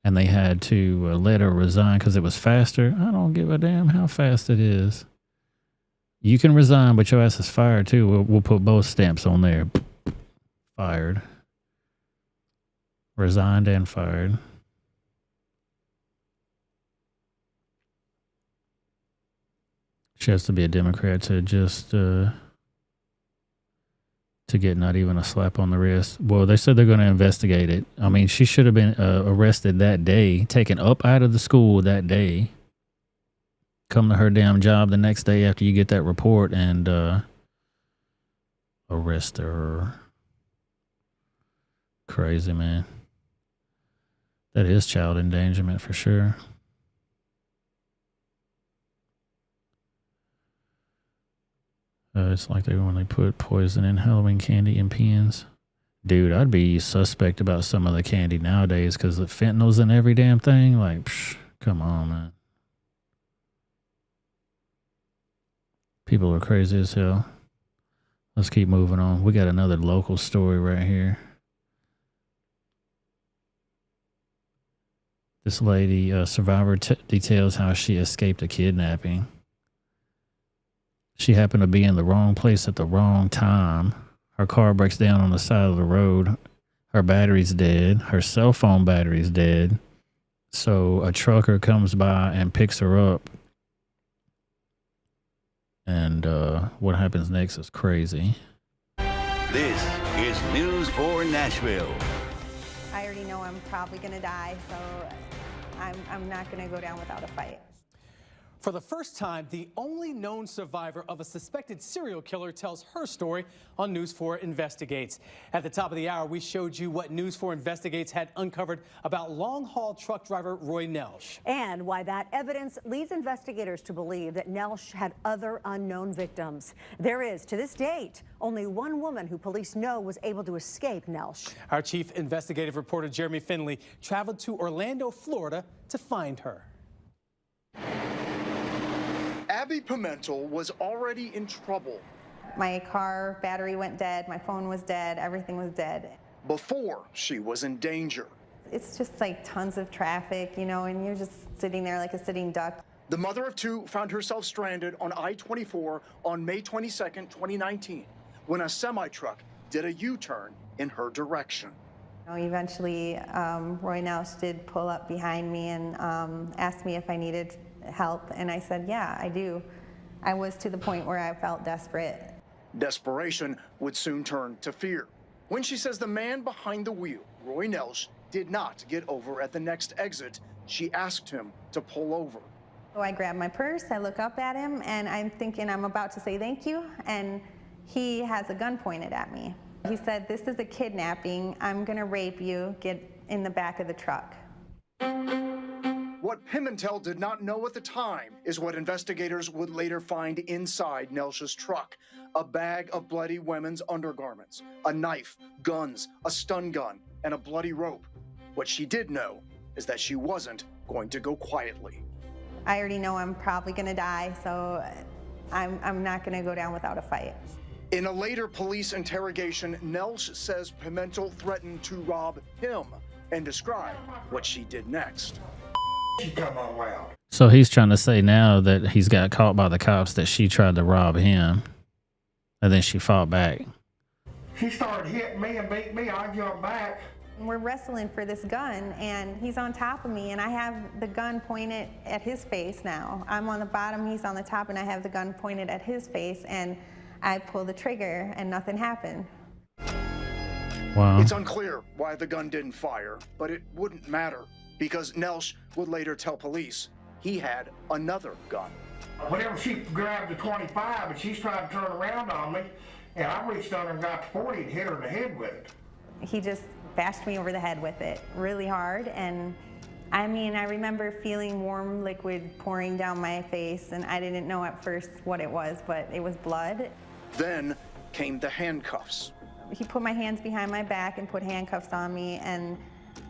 and they had to let her resign because it was faster. I don't give a damn how fast it is. You can resign, but your ass is fired too. We'll put both stamps on there. Fired. Resigned and fired. She has to be a Democrat to just to get not even a slap on the wrist. Well, they said they're going to investigate it. I mean, she should have been arrested that day, taken up out of the school that day, come to her damn job the next day after you get that report and arrest her. Crazy, man. That is child endangerment for sure. It's like they only put poison in Halloween candy and pens. Dude, I'd be suspect about some of the candy nowadays because the fentanyl's in every damn thing. Like, psh, come on, man. People are crazy as hell. Let's keep moving on. We got another local story right here. This lady, survivor, details how she escaped a kidnapping. She happened to be in the wrong place at the wrong time. Her car breaks down on the side of the road. Her battery's dead. Her cell phone battery's dead. So a trucker comes by and picks her up. And what happens next is crazy. This is News 4 Nashville. I already know I'm probably going to die, so I'm not going to go down without a fight. For the first time, the only known survivor of a suspected serial killer tells her story on News 4 Investigates. At the top of the hour, we showed you what News 4 Investigates had uncovered about long-haul truck driver Roy Nelsh. And why that evidence leads investigators to believe that Nelsh had other unknown victims. There is, to this date, only one woman who police know was able to escape Nelsh. Our chief investigative reporter, Jeremy Finley, traveled to Orlando, Florida to find her. Abby Pimentel was already in trouble. My car battery went dead, my phone was dead, everything was dead. Before she was in danger. It's just like tons of traffic, you know, and you're just sitting there like a sitting duck. The mother of two found herself stranded on I-24 on May 22nd, 2019, when a semi-truck did a U-turn in her direction. Eventually, Roy Nelsh did pull up behind me and asked me if I needed help, and I said, yeah, I do. I was to the point where I felt desperate. Desperation would soon turn to fear. When she says the man behind the wheel, Roy Nelsh, did not get over at the next exit, she asked him to pull over. So I grab my purse, I look up at him, and I'm thinking I'm about to say thank you, and he has a gun pointed at me. He said, this is a kidnapping, I'm gonna rape you, get in the back of the truck. What Pimentel did not know at the time is what investigators would later find inside Nelsh's truck. A bag of bloody women's undergarments, a knife, guns, a stun gun, and a bloody rope. What she did know is that she wasn't going to go quietly. I already know I'm probably gonna die, so I'm not gonna go down without a fight. In a later police interrogation, Nelsh says Pimentel threatened to rob him and describe what she did next. So he's trying to say now that he's got caught by the cops that she tried to rob him, and then she fought back. She started hitting me and beat me. I jumped back. We're wrestling for this gun, and he's on top of me, and I have the gun pointed at his face now. I'm on the bottom, he's on the top, and I have the gun pointed at his face, and I pull the trigger, and nothing happened. Wow. It's unclear why the gun didn't fire, but it wouldn't matter, because Nelsh would later tell police he had another gun. Whenever she grabbed the 25 and she's trying to turn around on me, and I reached under and got the 40 and hit her in the head with it. He just bashed me over the head with it really hard, and I mean, I remember feeling warm liquid pouring down my face, and I didn't know at first what it was, but it was blood. Then came the handcuffs. He put my hands behind my back and put handcuffs on me, and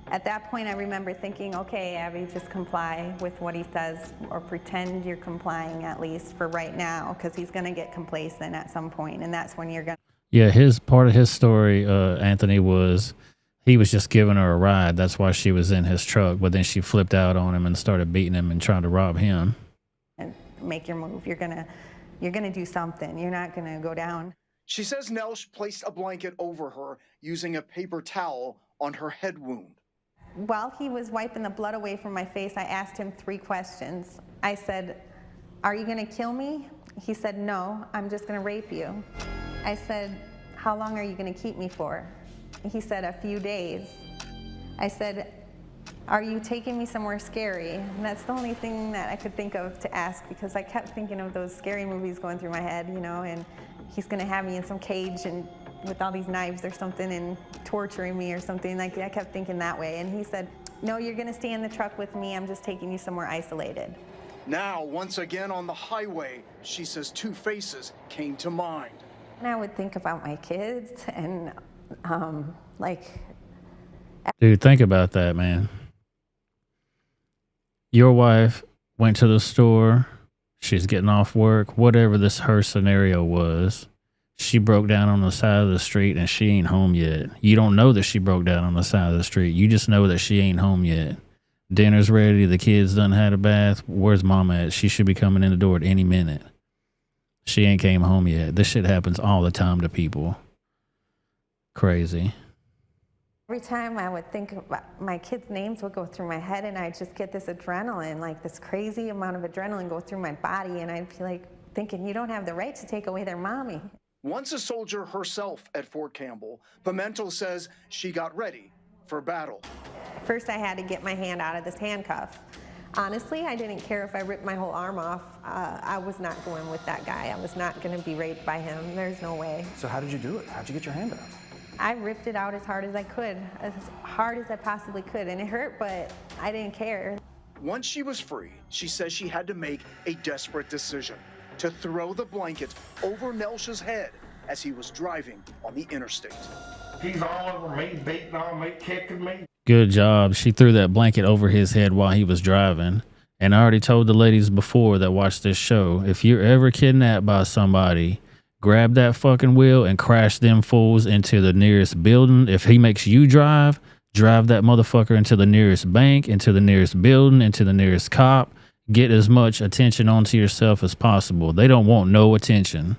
at that point I remember thinking, okay, Abby, just comply with what he says, or pretend you're complying at least for right now, because he's going to get complacent at some point, and that's when you're going to... Yeah, part of his story, Anthony, was He was just giving her a ride. That's why she was in his truck. But then she flipped out on him and started beating him and trying to rob him. And make your move. You're gonna do something. You're not gonna go down. She says Nelsh placed a blanket over her using a paper towel on her head wound. While he was wiping the blood away from my face, I asked him 3 questions. I said, "Are you gonna kill me?" He said, "No, I'm just gonna rape you." I said, "How long are you gonna keep me for?" He said, "A few days." I said, "Are you taking me somewhere scary?" And that's the only thing that I could think of to ask, because I kept thinking of those scary movies going through my head, you know, and he's gonna have me in some cage and with all these knives or something and torturing me or something. Like, I kept thinking that way. And he said, "No, you're gonna stay in the truck with me. I'm just taking you somewhere isolated." Now, once again on the highway, she says 2 faces came to mind. And I would think about my kids and like... Dude, think about that, man. Your wife went to the store. She's getting off work. Whatever her scenario was, she broke down on the side of the street and she ain't home yet. You don't know that she broke down on the side of the street. You just know that she ain't home yet. Dinner's ready. The kids done had a bath. Where's mama at? She should be coming in the door at any minute. She ain't came home yet. This shit happens all the time to people. Crazy. Every time I would think about my kids' names would go through my head, and I'd just get this adrenaline, like this crazy amount of adrenaline go through my body, and I'd be like thinking, you don't have the right to take away their mommy. Once a soldier herself at Fort Campbell, Pimentel says she got ready for battle. First, I had to get my hand out of this handcuff. Honestly, I didn't care if I ripped my whole arm off. I was not going with that guy. I was not going to be raped by him. There's no way. So how did you do it? How'd you get your hand out? I ripped it out as hard as I could, as hard as I possibly could, and it hurt, but I didn't care. Once she was free, she says she had to make a desperate decision to throw the blanket over Nelsh's head as he was driving on the interstate. He's all over me, beating on me, kicking me. Good job. She threw that blanket over his head while he was driving. And I already told the ladies before that watch this show, if you're ever kidnapped by somebody, grab that fucking wheel and crash them fools into the nearest building. If he makes you drive that motherfucker into the nearest bank, into the nearest building, into the nearest cop. Get as much attention onto yourself as possible. They don't want no attention.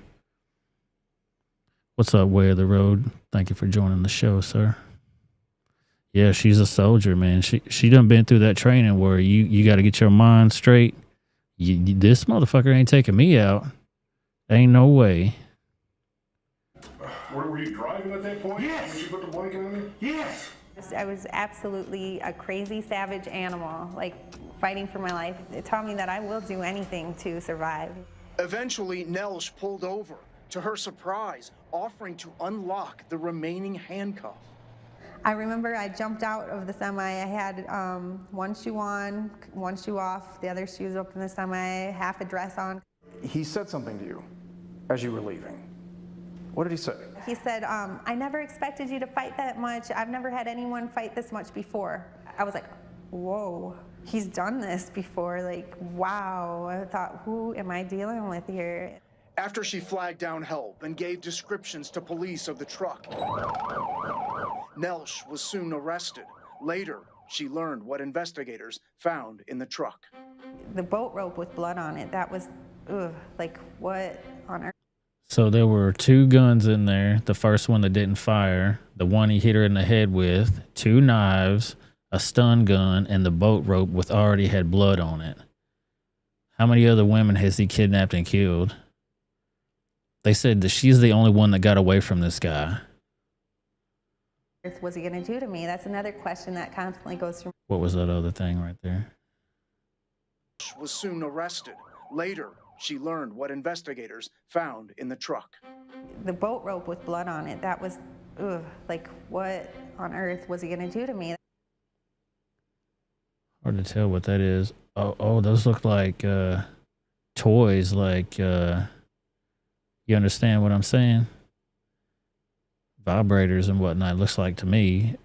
What's up, Way of the Road? Thank you for joining the show, sir. Yeah, she's a soldier, man. She done been through that training where you got to get your mind straight. This motherfucker ain't taking me out. Ain't no way. Were you driving at that point? Yes. Did you put the blanket on you? Yes. I was absolutely a crazy, savage animal, like fighting for my life. It taught me that I will do anything to survive. Eventually, Nelsh pulled over. To her surprise, offering to unlock the remaining handcuff. I remember I jumped out of the semi. I had one shoe on, one shoe off, the other shoes up in the semi, half a dress on. He said something to you as you were leaving. What did he say? He said, I never expected you to fight that much. I've never had anyone fight this much before. I was like, whoa, he's done this before. Like, wow. I thought, who am I dealing with here? After she flagged down help and gave descriptions to police of the truck, Nelsh was soon arrested. Later, she learned what investigators found in the truck. The boat rope with blood on it, that was, like, what on earth? So there were 2 guns in there. The first one that didn't fire, the one he hit her in the head with, 2 knives, a stun gun, and the boat rope with already had blood on it. How many other women has he kidnapped and killed? They said that she's the only one that got away from this guy. What was he going to do to me? That's another question that constantly goes through. What was that other thing right there? Was soon arrested. Later, she learned what investigators found in the truck. The boat rope with blood on it, that was, like, what on earth was he going to do to me? Hard to tell what that is. Oh, those look like toys, like, you understand what I'm saying? Vibrators and whatnot, looks like to me.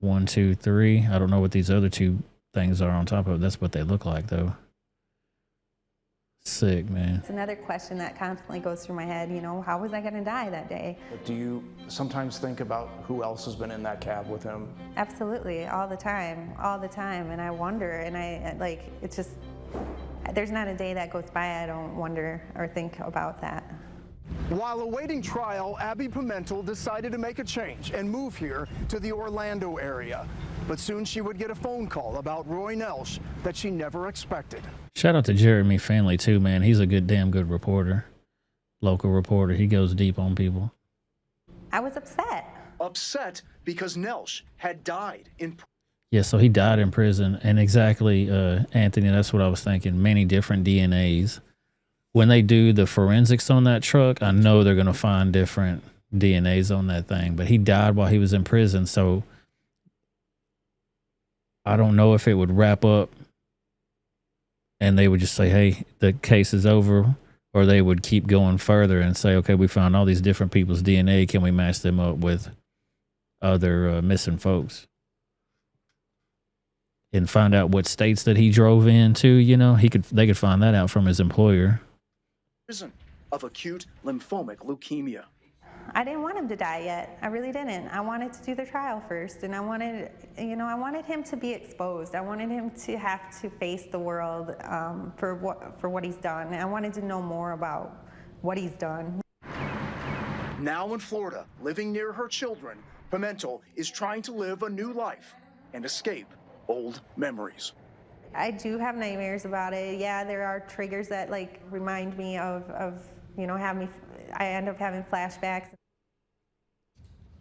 1, 2, 3. I don't know what these other 2 things are on top of it. That's what they look like, though. Sick, man. It's another question that constantly goes through my head, you know, how was I gonna die that day? But do you sometimes think about who else has been in that cab with him? Absolutely, all the time. And I wonder, and it's just, there's not a day that goes by I don't wonder or think about that. While awaiting trial, Abby Pimentel decided to make a change and move here to the Orlando area. But soon she would get a phone call about Roy Nelsh that she never expected. Shout out to Jeremy Finley too, man. He's a damn good reporter. Local reporter. He goes deep on people. I was upset. Upset because Nelsh had died in Yeah, so he died in prison. And exactly, Anthony, that's what I was thinking. Many different DNAs. When they do the forensics on that truck, I know they're going to find different DNAs on that thing. But he died while he was in prison, so I don't know if it would wrap up and they would just say, hey, the case is over, or they would keep going further and say, okay, we found all these different people's DNA. Can we match them up with other missing folks? And find out what states that he drove into, you know, they could find that out from his employer. prison of acute lymphomic leukemia. I didn't want him to die yet. I really didn't. I wanted to do the trial first, and I wanted him to be exposed. I wanted him to have to face the world for what he's done. I wanted to know more about what he's done. Now in Florida, living near her children, Pimentel is trying to live a new life and escape old memories. I do have nightmares about it. Yeah, there are triggers that remind me of I end up having flashbacks.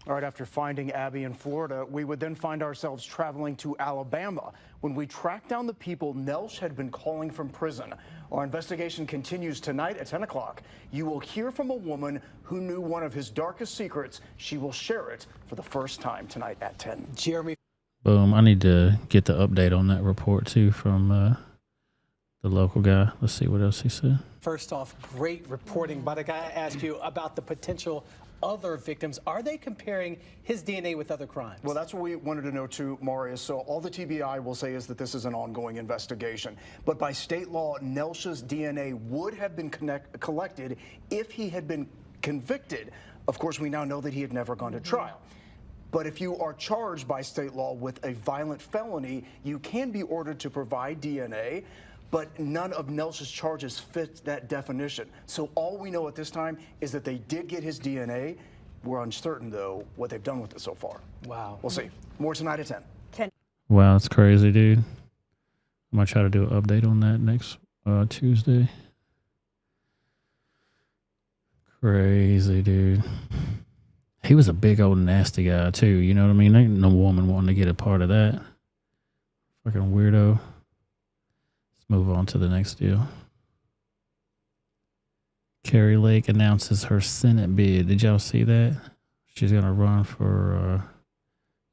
All right, after finding Abby in Florida, we would then find ourselves traveling to Alabama when we tracked down the people Nelsh had been calling from prison. Our investigation continues tonight at 10 o'clock. You will hear from a woman who knew one of his darkest secrets. She will share it for the first time tonight at 10. Jeremy. Boom. I need to get the update on that report too from the local guy. Let's see what else he said. First off, great reporting. But I got to ask you about the potential other victims. Are they comparing his DNA with other crimes? Well, that's what we wanted to know too, Marius. So all the TBI will say is that this is an ongoing investigation. But by state law, Nelsh's DNA would have been collected if he had been convicted. Of course, we now know that he had never gone to trial. But if you are charged by state law with a violent felony, you can be ordered to provide DNA, but none of Nelsh's charges fit that definition. So all we know at this time is that they did get his DNA. We're uncertain, though, what they've done with it so far. Wow. We'll see. More tonight at 10. Wow, that's crazy, dude. I'm going to try to do an update on that next Tuesday. Crazy, dude. He was a big old nasty guy, too. You know what I mean? Ain't no woman wanting to get a part of that. Fucking weirdo. Let's move on to the next deal. Carrie Lake announces her Senate bid. Did y'all see that? She's going to run for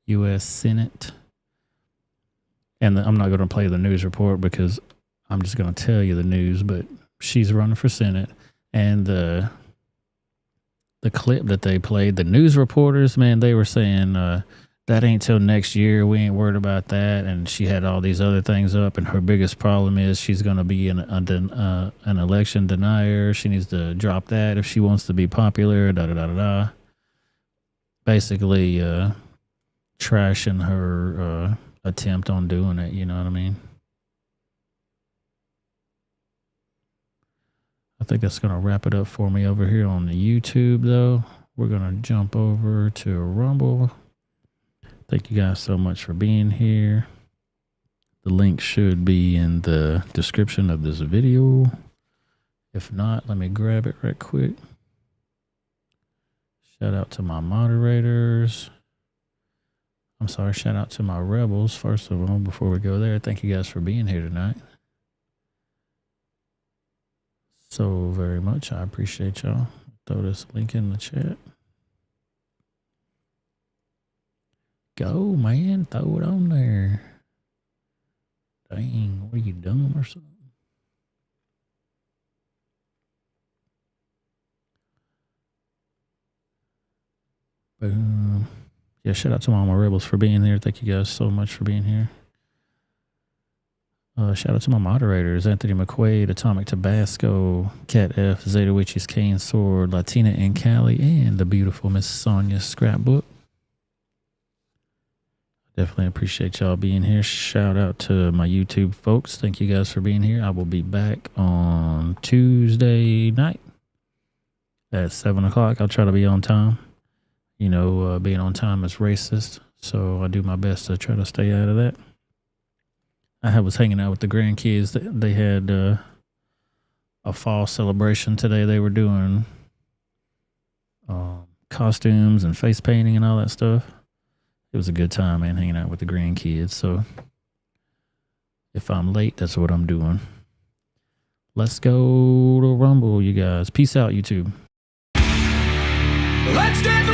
U.S. Senate. And I'm not going to play the news report because I'm just going to tell you the news, but she's running for Senate. And the clip that they played, the news reporters, man, they were saying that ain't till next year. We ain't worried about that. And she had all these other things up, and her biggest problem is she's going to be an election denier. She needs to drop that if she wants to be popular. Basically, trashing her attempt on doing it. You know what I mean? I think that's going to wrap it up for me over here on the YouTube, though. We're going to jump over to Rumble. Thank you guys so much for being here. The link should be in the description of this video. If not, let me grab it right quick. Shout out to my moderators. I'm sorry, shout out to my rebels, first of all, before we go there. Thank you guys for being here tonight. So very much. I appreciate y'all. Throw this link in the chat. Go, man. Throw it on there. Dang, what are you dumb or something? Boom. Yeah, shout out to all my rebels for being here. Thank you guys so much for being here. Shout out to my moderators, Anthony McQuaid, Atomic Tabasco, Cat F, Zeta Witches, Cane Sword, Latina and Cali, and the beautiful Miss Sonia Scrapbook. Definitely appreciate y'all being here. Shout out to my YouTube folks. Thank you guys for being here. I will be back on Tuesday night at 7 o'clock. I'll try to be on time. You know, being on time is racist, so I do my best to try to stay out of that. I was hanging out with the grandkids. They had a fall celebration today. They were doing costumes and face painting and all that stuff. It was a good time, man, hanging out with the grandkids. So if I'm late, that's what I'm doing. Let's go to Rumble, you guys. Peace out, YouTube. Let's get